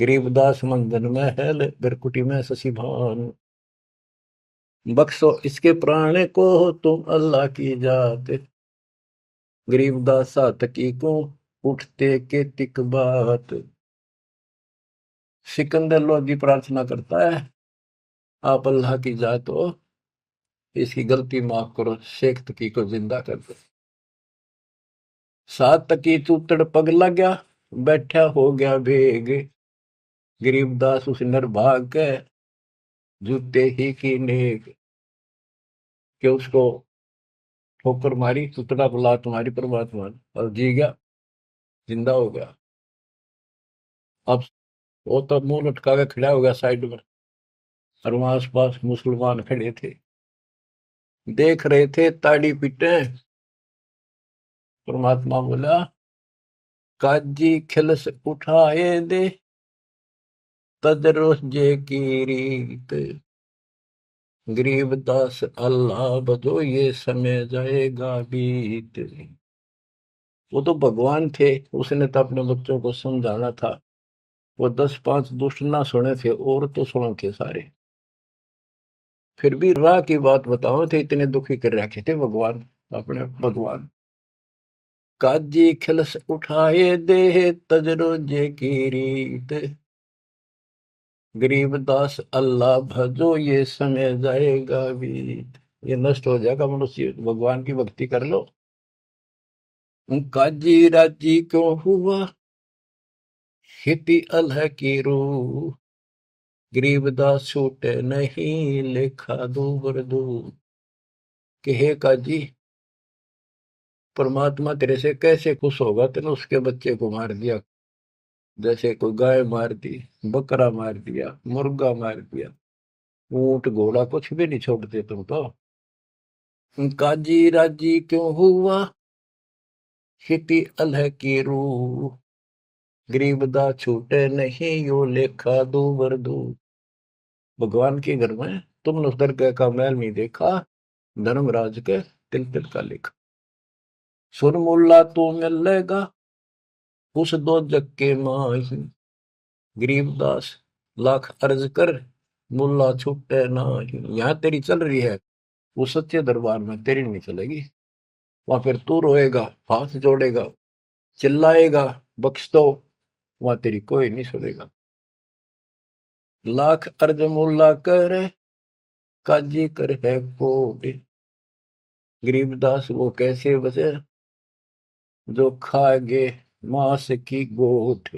गरीबदास मंदन महल, बिरकुटी में शशि भान। बख्शो इसके प्राण को, तुम अल्लाह की जात। गरीबदास सातकी को, उठते के तिक बात। सिकंदर लोधी प्रार्थना करता है, आप अल्लाह की जात हो, इसकी गलती माफ करो, शेख तकी को जिंदा कर दो। सात तकी चूतड़ पग लग्या, बैठा हो गया भेग। गरीबदास उस नरभाग के जूते ही की नेक। कि उसको ठोकर मारी, सुतड़ा को लात मारी परमात्मा ने, और जी गया, जिंदा हो गया। अब वो तो मुंह लटका के खड़ा हो गया साइड में, और वहां आस पास मुसलमान खड़े थे, देख रहे थे ताड़ी पीटे। परमात्मा बोला, काजी खिलस उठाए दे, तजरो जे की रीत, गरीबदास अल्लाह बजो, ये समय जाएगा बीत। वो तो भगवान थे, उसने तो अपने बच्चों को समझाना था। वो 10 5 दुष्ट ना सुने थे, और तो सुने थे सारे। फिर भी राह की बात बताओ थे, इतने दुखी कर रखे थे भगवान, अपने भगवान। काजी खिलस उठाए दे, तजरो जे की रीत, गरीबदास अल्लाह भजो, ये समय जाएगा बीत। ये नष्ट हो जाएगा मनुष्य, भगवान की भक्ति कर लो। काजी राजी क्यों हुआ, हिति अलह की रूह, गरीबदास छूटे नहीं, लेखा दूबर दूर। कि हे काजी, परमात्मा तेरे से कैसे खुश होगा, तेने उसके बच्चे को मार दिया। जैसे कोई गाय मार दी, बकरा मार दिया, मुर्गा मार दिया, ऊंट घोड़ा कुछ भी नहीं छोड़ते तुम तो। काजी राजी क्यों हुआ, हिति अलह की रूह, गरीबदास छूटे नहीं, यो लेखा दूबर दूर। भगवान के घर में तुमने उस दरगाह का मैल नहीं देखा, धर्मराज के तिल तिल का लेखा। सुरमुल्ला तू मिलेगा, उस दो जग के माही, गरीबदास लाख अर्ज कर, मुल्ला छूटे नाही। यहाँ तेरी चल रही है, वो सच्चे दरबार में तेरी नहीं चलेगी। वहां फिर तू रोएगा, हाथ जोड़ेगा, चिल्लाएगा, बख्श दो, वहां तेरी कोई नहीं सुनेगा। लाख अर्ज मुल्ला करे, काजी कर है कोट, गरीबदास वो कैसे बचे, जो खागे मांस की गोट।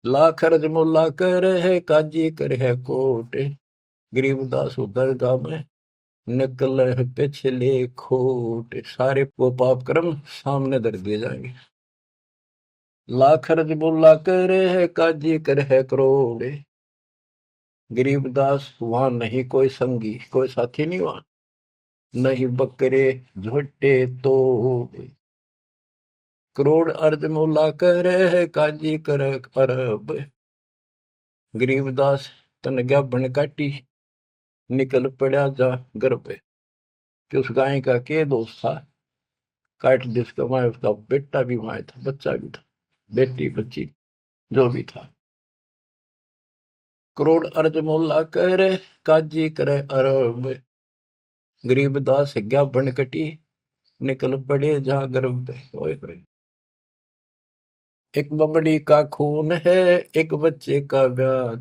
लाख अर्ज मुल्ला करे है, काजी कर है कोट, गरीबदास दरगाह में निकल है पिछले खोट। सारे वो पाप कर्म सामने धर दिए जाएंगे। लाख अर्ज मुल्ला करे है, काजी कर है करोड़, गरीबदास वहां नहीं कोई संगी, कोई साथी नहीं वहां, नहीं बकरे झोटे तो। करोड़ अर्ज मुला करे है, काजी कर अरब, गरीबदास तन गया बन काटी, निकल पड़ा जा गर्भ। कि उस गाय का के दोस्त था, काट जिसका माए, उसका बेटा भी माए था, बच्चा भी था, बेटी बच्ची जो भी था। करोड़ अर्ज मुला करे, काजी करे अरब, गरीबदास गया बन कटी, निकल पड़े जा गर्भ। एक बमड़ी का खून है, एक बच्चे का ब्याह,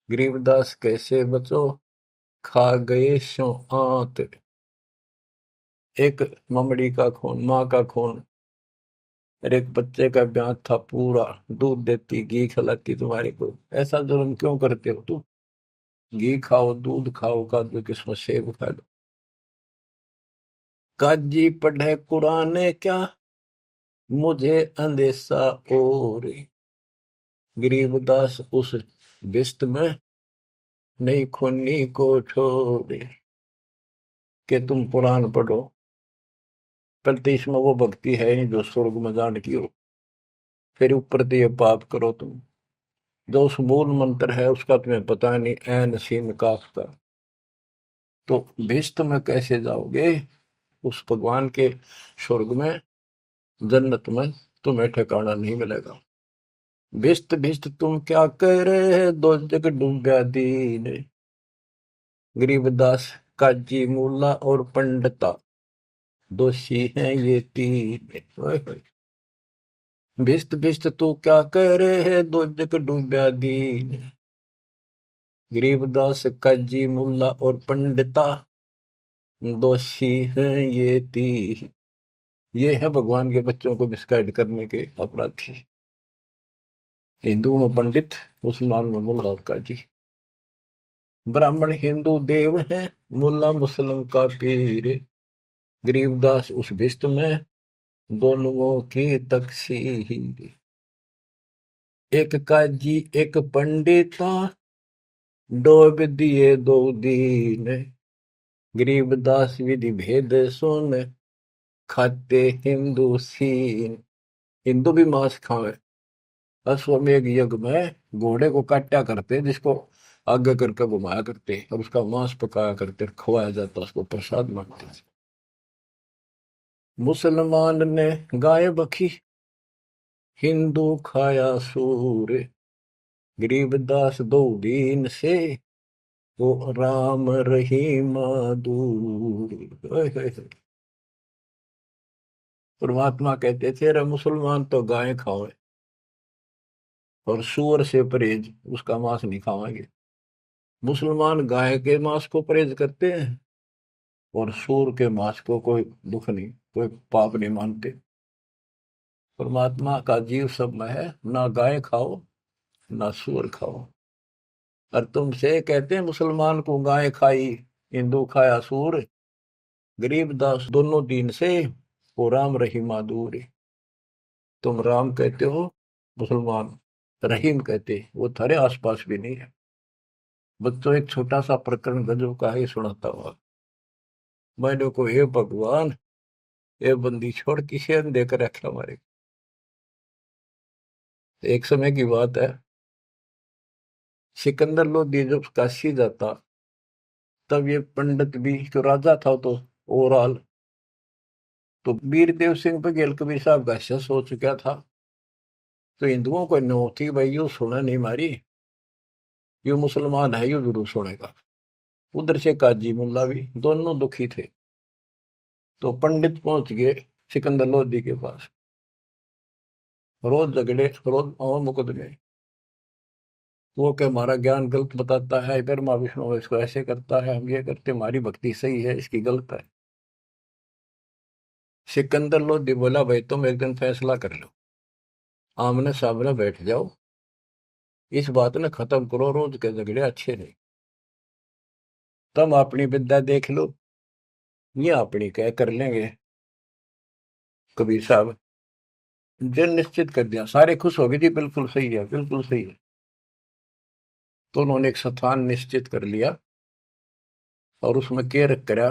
गरीबदास कैसे बचो, खा गए शो आंत। एक ममड़ी का खून, माँ का खून, और एक बच्चे का ब्याह था पूरा, दूध देती, घी खिलाती तुम्हारे को। ऐसा जुल्म क्यों करते हो तुम? घी खाओ, दूध खाओ, काजू किस्मत सेब खा लो। काजी पढ़े कुरान क्या, मुझे अंदेशा और, गरीबदास उस बिस्त में नहीं खूनी को छोड़े। कि तुम कुरान पढ़ो, पर तो इसमें वो भक्ति है नहीं जो स्वर्ग में जाने की हो। फिर ऊपर तो ये पाप करो तुम, जो उस मूल मंत्र है उसका तुम्हें पता नहीं, ऐन सीन काफ का। तो भिस्त में कैसे जाओगे? उस भगवान के स्वर्ग में, जन्नत में तुम्हें ठिकाना नहीं मिलेगा। भिस्त भिस्त तुम क्या कह रहे, दो जग डूब्या दीन, गरीबदास काजी मूला और पंडिता, दोषी हैं ये तीन। ओए होए। भिस्त भिस्त तू क्या कह रहे है, दो जग डूब्या दीन, गरीबदास काजी मुल्ला और पंडिता, दोषी हैं ये तीन। ये है भगवान के बच्चों को मिसगाइड करने के अपराधी। हिंदू में पंडित, मुसलमान में मुल्ला और काजी। ब्राह्मण हिंदू देव है, मुल्ला मुस्लिम का पीर, गरीबदास उस भिस्त में दोनों की तकसीर, एक काजी एक पंडिता डोब दिए दो दीन, गरीबदास विधि भेद सुन खाते हिंदू सीन। हिंदू भी मांस खावे। अश्वमेध यज्ञ में घोड़े को काटा करते, जिसको आगे करके घुमाया करते और उसका मांस पकाया करते, खवाया जाता, उसको प्रसाद मानते थे। मुसलमान ने गाय बखी हिंदू खाया सूर, गरीबदास दो दीन से वो राम रहीमा दूर। परमात्मा कहते थे रे मुसलमान तो गाय खाओ और सूअर से परहेज, उसका मांस नहीं खावांगे। मुसलमान गाय के मांस को परहेज करते हैं और सूअर के मांस को कोई दुख नहीं, कोई पाप नहीं मानते। परमात्मा का जीव सब में है, ना गाय खाओ ना सूअर खाओ। और तुमसे कहते हैं मुसलमान को गाय खाई हिंदू खाया सूर, गरीबदास दोनों दीन से वो राम रहीमा दूर। तुम राम कहते हो, मुसलमान रहीम कहते, वो थारे आसपास भी नहीं है। बच्चों एक छोटा सा प्रकरण गजब का ही सुनाता हुआ। मैंने को हे भगवान, ये बंदी छोड़ किसे देकर रखा हमारे। एक समय की बात है, सिकंदर लोधी जब काशी जाता तब ये पंडित भी जो राजा था तो ओवरऑल, तो वीरदेव सिंह बघेल कबीर साहब का शस हो चुका था। तो हिंदुओं को नो थी भाई यू सुना नहीं मारी, यू मुसलमान है, यू जरूर सुनेगा। उधर से काजी मुल्ला भी दोनों दुखी थे। तो पंडित पहुंच गए सिकंदर लोधी के पास। रोज झगड़े, रोज और मुकदमे। वो क्या हमारा ज्ञान गलत बताता है, ब्रह्मा विष्णु इसको ऐसे करता है, हम ये करते, हमारी भक्ति सही है, इसकी गलत है। सिकंदर लोधी बोला भाई तुम एक दिन फैसला कर लो, आमने सामने बैठ जाओ, इस बात ने खत्म करो, रोज के झगड़े अच्छे नहीं। तुम अपनी विद्या देख लो, ये अपनी क्या कर लेंगे। कबीर साहब दिन निश्चित कर दिया, सारे खुश हो गए जी, बिल्कुल सही है, बिल्कुल सही है। तो उन्होंने एक स्थान निश्चित कर लिया और उसमें क्या रख करा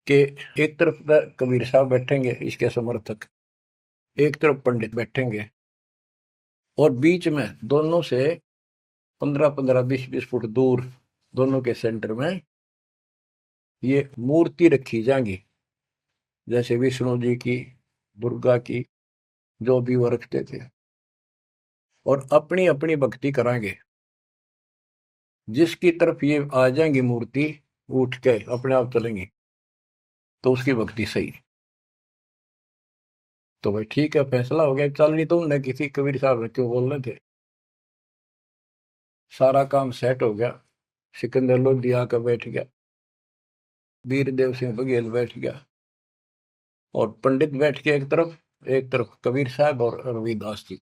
कि एक तरफ कबीर साहब बैठेंगे इसके समर्थक, एक तरफ पंडित बैठेंगे और बीच में दोनों से 15-15, 20-20 फुट दूर दोनों के सेंटर में ये मूर्ति रखी जाएंगी, जैसे विष्णु जी की, दुर्गा की, जो भी वो रखते थे, और अपनी अपनी भक्ति कराएंगे। जिसकी तरफ ये आ जाएंगी मूर्ति उठ के अपने आप चलेंगी तो उसकी भक्ति सही। तो भाई ठीक है, फैसला हो गया, चल नहीं तुमने किसी कबीर साहब ने क्यों बोलने थे। सारा काम सेट हो गया, सिकंदर लोधी आकर बैठ गया, वीरदेव सिंह बघेल बैठ गया और पंडित बैठ के एक तरफ कबीर साहब और रविदास जी।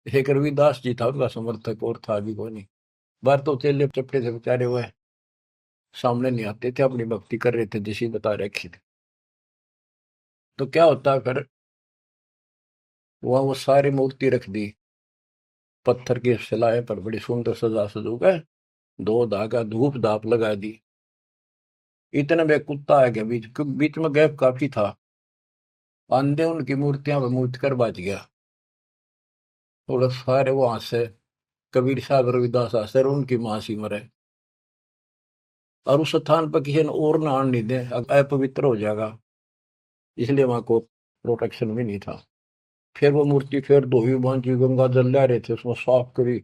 एक रविदास जी था उनका समर्थक, और था भी कोई नहीं। बाहर तो चेले चपटे से बेचारे हुए सामने नहीं आते थे, अपनी भक्ति कर रहे थे जैसी बता रखी थी। तो क्या होता फिर, वहां वो सारी मूर्ति रख दी पत्थर की शिलाएं पर, बड़ी सुंदर सजा सजू गए, दो धागा धूप धाप लगा दी। इतने में कुत्ता है, बीच में गैप काफी था, आंधे उनकी मूर्तियां पर मूर्ति कर बाज गया। थोड़ा सारे वहां से कबीर साहब रविदास आसर उनकी मां सी मरे, और उस स्थान पर किसी ने और ना आने नहीं दे, अपवित्र हो जाएगा, इसलिए वहां को प्रोटेक्शन भी नहीं था। फिर वो मूर्ति फिर धोई बांधी, गंगा जल ला रहे थे उसमें साफ करी,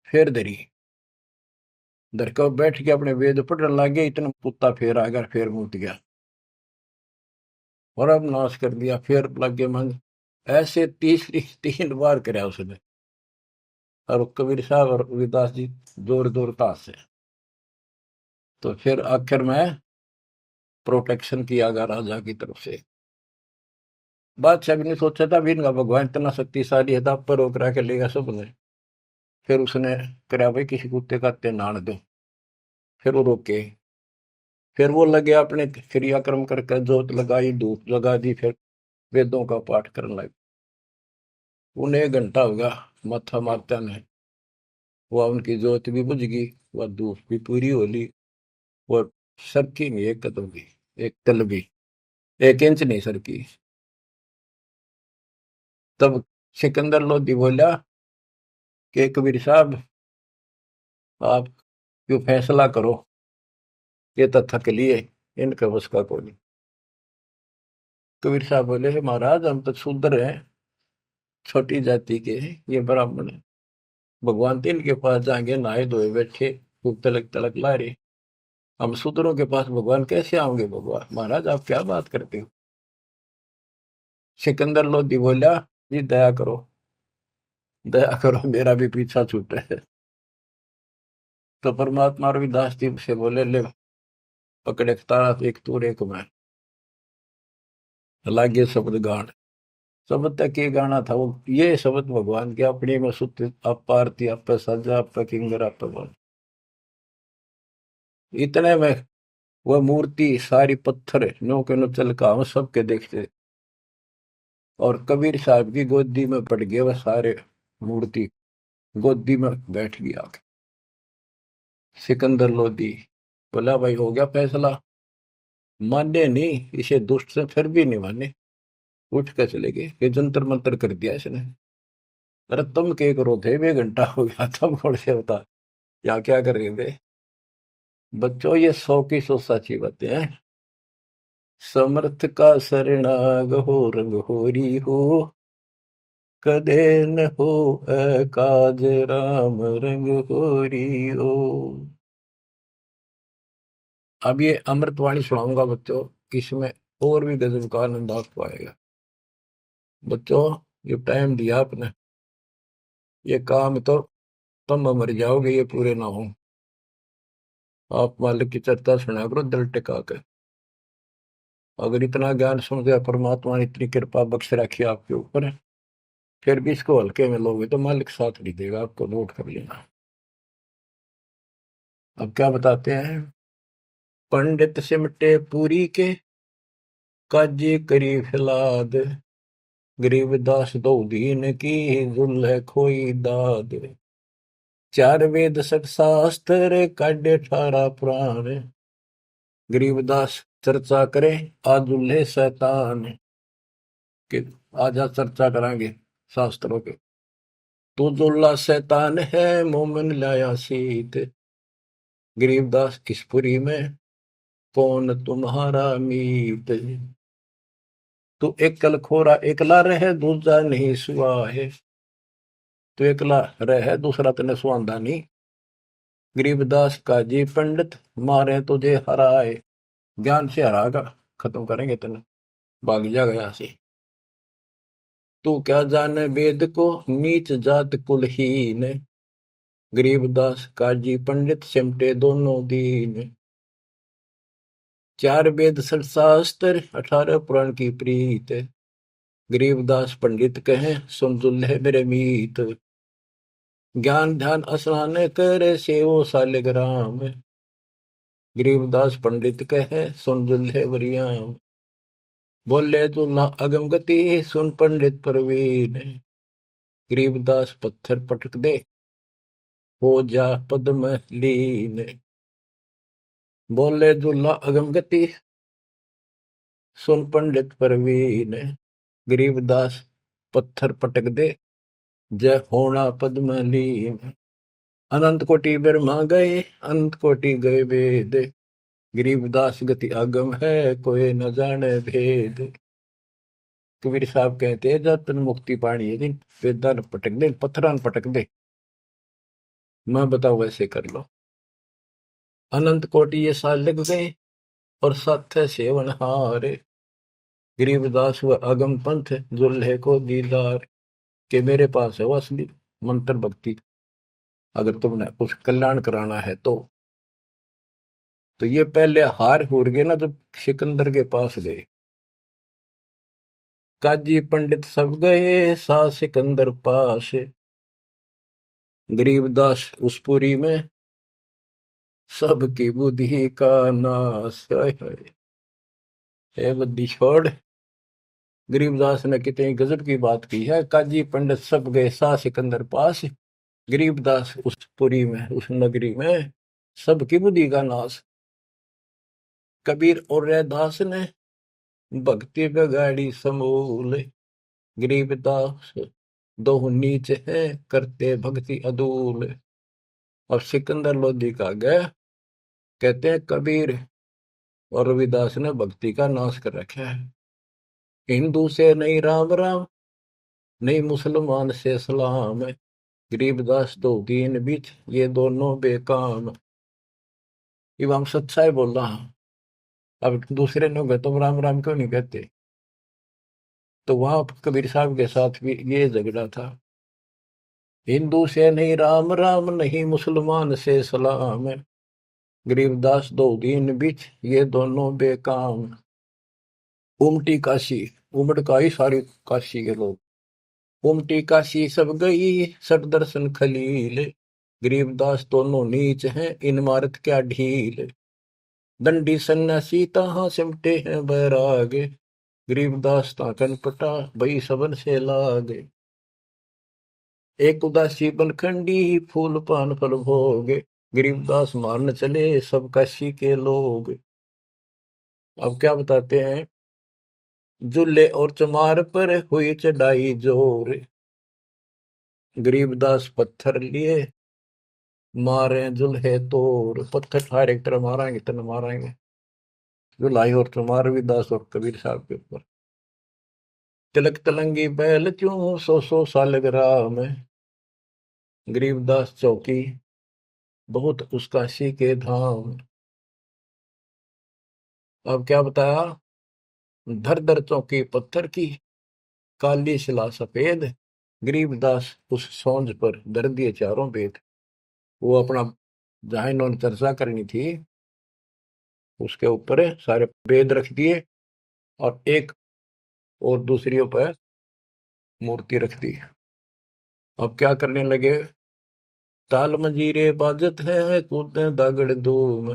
फिर धरी, धर कर बैठ के अपने वेद पढ़ने लगे, इतना कुत्ता फिर आ गया, फिर मूर्ति गया और अब नाश कर दिया, फिर लगे मन। ऐसे तीसरी 3 बार कराया उसने, और कबीर साहब और रविदास जी जोर जोर ताश से। तो फिर आखिर में प्रोटेक्शन किया गया राजा की तरफ से। बादशाह भी नहीं सोचा था भी इनका भगवान इतना शक्तिशाली है, पर रोक रहा के लेगा सबने। फिर उसने कराया भाई किसी कुत्ते का ते नान दो, फिर वो रोके, फिर वो लगे अपने क्रियाक्रम करके जोत लगाई, धूप लगा दी, फिर वेदों का पाठ करने लगे। उन्हें 1 घंटा होगा माथा मारता ने, वह उनकी जोत भी बुझ गई, वह धूप भी पूरी हो ली, और सरकी नहीं एक कदम भी, एक तल भी, 1 इंच नहीं सरकी। तब सिकंदर लोधी बोला कि कबीर साहब, आप क्यों फैसला करो, ये तो थक लिए, इनका बस का कोई नहीं। कबीर साहब बोले, महाराज हम तो शूद्र हैं, छोटी जाति के हैं, ये ब्राह्मण है, भगवान तीन के पास जाएंगे, नहाए धोए बैठे, खूब तलक तलक ला रहे, हम शूद्रों के पास भगवान कैसे आओगे? भगवान महाराज आप क्या बात करते हो? सिकंदर लोधी बोला, जी दया करो, दया करो, मेरा भी पीछा छूटे है। तो परमात्मा रविदास जी से बोले, ले पकड़े तारा, एक तूर एक मैं, लागे शब्द गान। शब्द तक ये गाना था, वो ये शब्द भगवान के अपने में सुत आप आरती, आप सजा, आप किंगर, आप बोल। इतने में वह मूर्ति सारी पत्थर नो के नो चल का हम सबके देखते, और कबीर साहब की गोदी में पड़ गए वह सारे मूर्ति, गोदी में बैठ गया। सिकंदर लोधी बोला, भाई हो गया फैसला? माने नहीं, इसे दुष्ट से फिर भी नहीं माने, उठ कर चले गए, ये जंतर मंतर कर दिया इसने। अरे तुम क्या करो थे, 1 घंटा हो गया, तुम कौन से बता यहाँ क्या कर रहे थे? बच्चों ये 100 की 100 सच्ची बातें हैं। समर्थ का शरणाग हो, रंग होरी हो, कदे न हो काज राम, रंग होरी हो। अब ये अमृतवाणी सुनाऊंगा बच्चों, इसमें और भी गजब का आनंद आप पाएगा। बच्चों ये टाइम दिया आपने, ये काम तो तुम मर जाओगे ये पूरे ना हो। आप मालिक की चर्चा सुना करो दिल टिका कर। अगर इतना ज्ञान सुन गया, परमात्मा ने इतनी कृपा बख्श रखी आपके ऊपर, फिर भी इसको हल्के में लोगे तो मालिक साथ नहीं देगा, आपको नोट कर लेना। अब क्या बताते हैं? पंडित सिमटे पूरी के, काजी करी फिलाद, गरीबदास दो दीन की, जुल्ह खोई दाद। 4 वेद 6 शास्त्र, काढ़े 18 पुराण, गरीबदास चर्चा करे आजुल्हे शैतान के। आज चर्चा करांगे शास्त्रों के। तू जुल्ला शैतान है, मोमिन लाया सीत, गरीबदास किसपुरी में, कौन तुम्हारा मीत। तू एकल खोरा एकला रहे, दूजा नहीं सुआ है, तू एकला रहे दूसरा तेने सुआंदा नहीं। गरीबदास काजी पंडित, मारे तुझे हराए, ज्ञान से हरागा, खत्म करेंगे तेने, भाग जा गया से। तू क्या जाने वेद को, नीच जात कुलहीन, गरीबदास काजी पंडित सिमटे दोनों दीन। 4 वेद 6 शास्त्र, 18 पुराण की प्रीत, गरीबदास पंडित कहे सुन दुल्हे मेरे मीत। ज्ञान ध्यान स्नान करे, सेवो सालिग्राम, गरीबदास पंडित कहे सुन दुल्हे वरियाम। बोले दुल्हा अगम गति, सुन पंडित प्रवीण, गरीबदास पत्थर पटक दे, हो जा पद्म लीन। बोले दुल्हा अगम गति, सुन पंडित प्रवीण, गरीबदास पत्थर पटक दे, जय होना पद्म लीन। अनंत कोटि ब्रह्मा गए, अनंत कोटि गए वेद, गरीबदास गति आगम है, कोई न जाने भेद। कबीर साहब कहते हैं जब तन मुक्ति पानी है दिन, वेदा न पटक दे, पत्थरा न पटक दे, मैं बताओ वैसे कर लो। अनंत कोटि ये साल लग गए, और सत्य है सेवन हारे, गरीबदास व अगम पंथ, दुल्हे को दीदार, के मेरे पास है वो असली मंत्र भक्ति, अगर तुमने कुछ कल्याण कराना है तो ये पहले हार हो गए ना, जब सिकंदर के पास गए, काजी पंडित सब गए, सा सिकंदर पास, गरीबदास उस पुरी में सबकी बुद्धि का नाश। है बुद्धि छोड़। गरीबदास ने कितनी गजब की बात की है। काजी पंडित सब गए सा सिकंदर पास, गरीबदास उस पुरी में, उस नगरी में सबकी बुद्धि का नाश। कबीर और रैदास ने भक्ति बिगाड़ी समूल, गरीबदास दो नीच है करते भक्ति अदूल। और सिकंदर लोधी का गए, कहते हैं कबीर और रविदास ने भक्ति का नाश कर रखा है। हिंदू से नहीं राम राम, नहीं मुसलमान से सलाम, गरीबदास दो दीन बीच ये दोनों बेकाम। ये हम सच्चाई बोल रहा हूं। अब दूसरे लोग तो राम राम क्यों नहीं कहते? तो वहां कबीर साहब के साथ भी ये झगड़ा था। हिंदू से नहीं राम राम, नहीं मुसलमान से सलाम, गरीबदास दो दीन बीच ये दोनों बेकाम। उमटी काशी, उमड़ का ही सारी काशी के लोग। उमटी काशी सब गई सट दर्शन खलील, गरीबदास दोनों नीच हैं इन इमारत क्या ढील। दंडी सन्यासी तहाँ सिमटे हैं बैरागे, गरीबदास ताकन पटा भई सबन से लागे। एक उदासी बनखंडी फूल पान फल भोगे, गरीबदास मारन चले सब काशी के लोग। अब क्या बताते हैं? जुल्ले और चमार पर हुई चढ़ाई जोर, गरीबदास पत्थर लिए मारे जुल्हे तोड़। पत्थर ठार एक तरह मारेंगे तरह मारेंगे। जुलाई और चमार भी दास और कबीर साहब के ऊपर। तिलक तलंगी बैल क्यों सौ सालगिरह में, गरीबदास चौकी बहुत उस काशी के धाम। अब क्या बताया? धर धर चौकी पत्थर की, काली शिला सफेद, गरीबदास उस सोंज पर धर दिए चारों वेद। वो अपना जहां इन्होंने चर्चा करनी थी उसके ऊपर सारे वेद रख दिए और एक और दूसरी पर मूर्ति रख दी। अब क्या करने लगे? ताल मंजीरे बाजत है कूदे दागड़ धूम,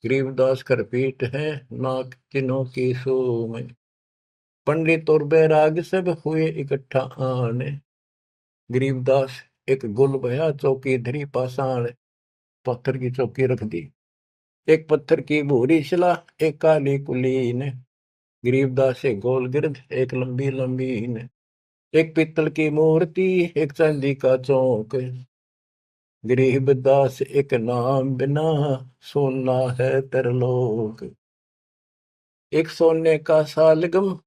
गरीबदास कर पीट है नाक चिन्हों की सूम। पंडित और बैराग सब हुए इकट्ठा आने, गरीबदास एक गुल भया चौकी धरी पाषाण। पत्थर की चौकी रख दी। एक पत्थर की भूरी शिला, एक काली कुलीन, गरीबदास से गोल गिरद एक लंबी लंबीन। एक पित्तल की मूर्ति एक चांदी का चौक, गरीबदास एक नाम बिना सोना है तरलोक। एक सोने का सालगम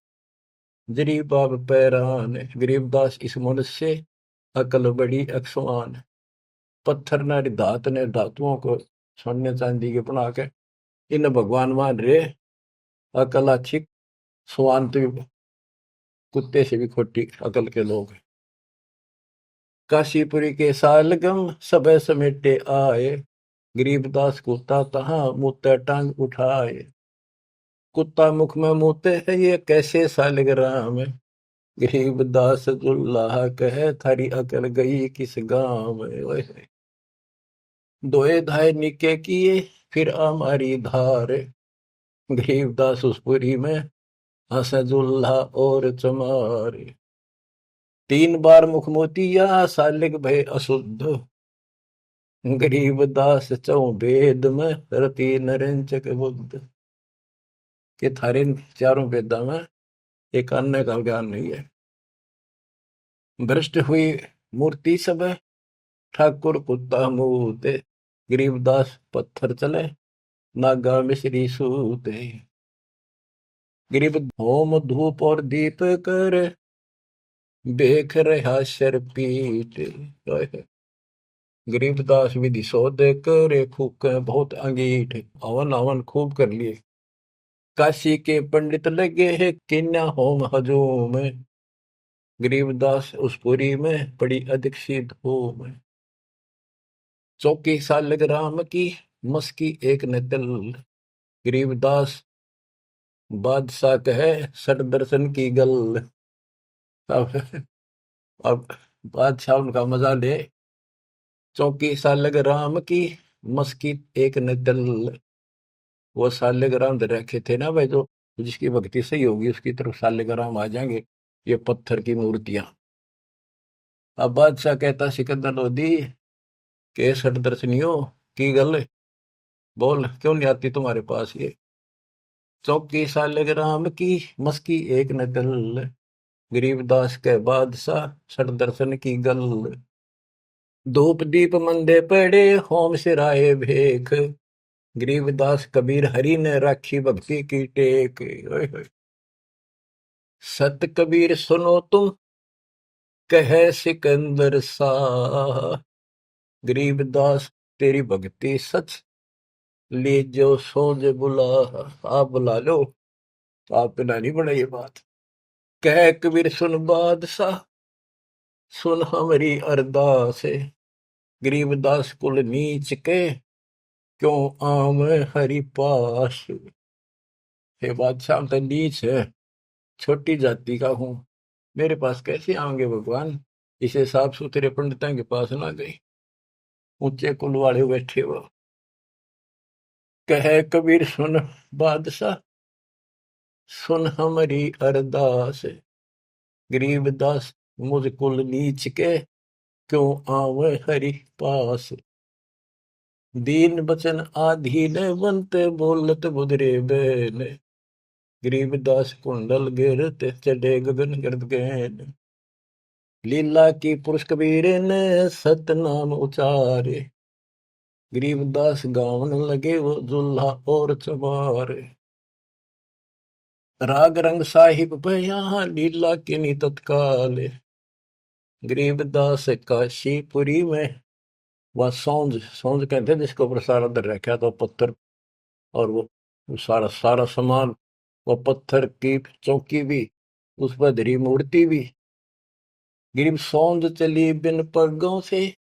जरी बाब पैरान, गरीबदास इस मनुष्य अकल बड़ी अकसवान। पत्थर ने धात ने धातुओं को सोने चांदी के बना के इन भगवान मान रे। अकल अच्छी, स्वान तो कुत्ते से भी खोटी अकल के लोग। काशीपुरी के सालगम सब समेटे आए, गरीबदास कुत्ता तहां मुँह टांग उठाए। कुत्ता मुख में मुते है ये कैसे सालग्राम, गरीबदास जुल्लाह कहे थारी अकल गई किस गांव में। दोए धाय निके किए फिर हमारी धार, गरीबदास उस पुरी में हसजुल्ला और चमार। तीन बार मुख मोतिया सालिग भय अशुद्ध, गरीबदास चौ वेद में रति नरेंचक बुद्ध। के थारे चारों वेदा में एक अन्य का ज्ञान नहीं है। भ्रष्ट हुई मूर्ति सब ठाकुर कुत्ता मूते, गरीबदास पत्थर चले नागा मिश्री सूते। गरीब होम धूप और दीप कर बेख रहा शर पीट, गरीबदास विधि शोध करे खूब बहुत अंगीठ। हवन हवन खूब कर लिए। काशी के पंडित लगे है किन्या होम हजूम, गरीबदास उस पुरी में पड़ी अधिक सी धूम। चौकी सालग राम की मस्की एक न तिल, गरीबदास बादशाह कहे सट दर्शन की गल। अब बादशाह उनका मजा ले। चौकी सालग राम की मस्की एक न दल। वो सालेग्राम दे रखे थे ना भाई, जो जिसकी भक्ति सही होगी उसकी तरफ सालेग्राम आ जाएंगे, ये पत्थर की मूर्तियां। अब बादशाह कहता सिकंदर लोधी के सठ दर्शनियों की गल, बोल क्यों नहीं आती तुम्हारे पास ये। चौकी सालेग्राम की मस्की एक न दल, गरीबदास के बादशाह सठ दर्शन की गल। धूप दीप मंदे पड़े होम सिराए भेख, गरीबदास कबीर हरि ने राखी भक्ति की टेक। ओए होए। सत कबीर सुनो तुम कहे सिकंदर साह, गरीबदास तेरी भक्ति सच ले जो सोज बुला। आप बुला लो, आप बिना नहीं बना ये बात। कह कबीर सुन बादशाह, सुन हमारी अरदास, गरीबदास कुल नीच के क्यों आम हरि पास। हे बादशाह हम तो नीच है, छोटी जाति का हूं, मेरे पास कैसे आएंगे भगवान। इसे साफ सुथरे पंडितों के पास ना गई, ऊंचे कुल वाले बैठे हो। कह कबीर सुन बादशाह, सुन हमारी अरदास, गरीबदास मुझ कुल नीच के क्यों आवे हरि पास। दीन बचन आधीन बनते बोलत बुधरे बैन, गरीबदास कुंडल गिरते चढ़े गगन गर्द गैन। लीला की पुरुष कबीर ने सतनाम उचारे, गरीबदास गावन लगे वो दुल्हा और चमारे। राग रंग साहिब भया लीला की नी तत्काल, गरीबदास काशीपुरी में वह सौंज सौंज कहते हैं जिसको प्रसाद अंदर रखा तो पत्थर, और वो सारा सारा सामान, वो पत्थर की चौकी भी, उस पर धरी मूर्ति भी। गिरीब सौंद चली बिन पगों से,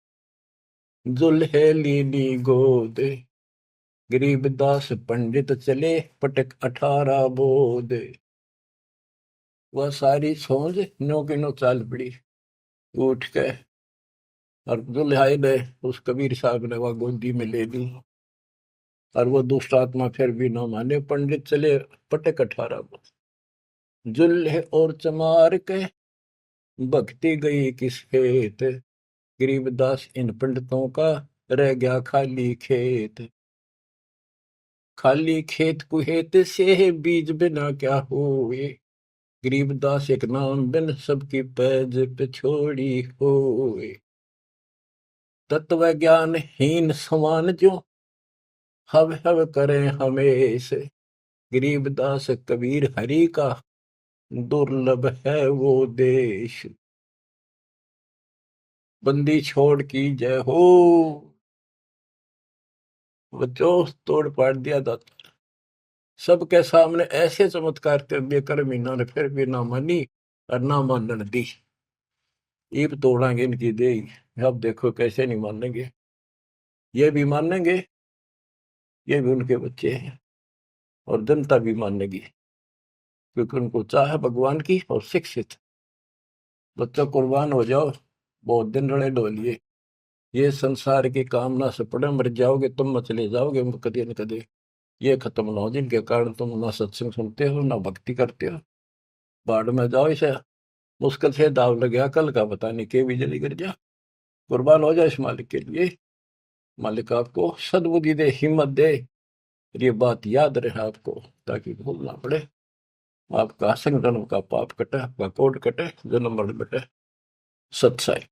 दुल्हे लीली गोद, गरीबदास पंडित चले पटक 18 बोध। वह सारी सौंज नो की नो चाल पड़ी, उठ के और दुल्हाई ने उस कबीर साहब ने वह गोदी में ले ली। और वो दुष्ट आत्मा फिर भी न माने, पंडित चले पटक 18 बोध। जुल्हे और चमार के भक्ति गई किस खेत, गरीबदास इन पंडितों का रह गया खाली खेत। खाली खेत कुहेत से बीज बिना क्या हुए, गरीबदास एक नाम बिन सबकी पैज पे छोड़ी हुए। तत्व ज्ञान हीन समान जो हव हव करें हमेशा, गरीबदास कबीर हरि का दुर्लभ है वो देश। बंदी छोड़ की जय हो, बच्चों तोड़ पाड़ दिया दाता। सबके सामने ऐसे चमत्कार कर दिए कर मीना ने, फिर भी ना मानी और ना मानन दी। ईब तोड़ांगे इनकी दे, अब देखो कैसे नहीं मानेंगे। ये भी मानेंगे, ये भी उनके बच्चे हैं, और जनता भी मानेगी, क्योंकि उनको चाह भगवान की और शिक्षित। बच्चों कुर्बान हो जाओ, बहुत दिन रड़े डोलिए, ये संसार की कामना से पड़े मर जाओगे तुम, चले जाओगे कदे न कदे। ये खत्म ना हो जिनके कारण तुम ना सत्संग सुनते हो ना भक्ति करते हो, बाढ़ में जाओ। इसे मुश्किल से दाव लग गया, कल का पता नहीं के बिजली गिर जा। कुर्बान हो जाए इस मालिक के लिए, मालिक आपको सद्बुद्धि दे, हिम्मत दे, ये बात याद रहे आपको, ताकि भूल ना पड़े। आपका असंग जन्म का पाप कटे, आपका कोड कटे, जन्म मरण बटे। सत्साई।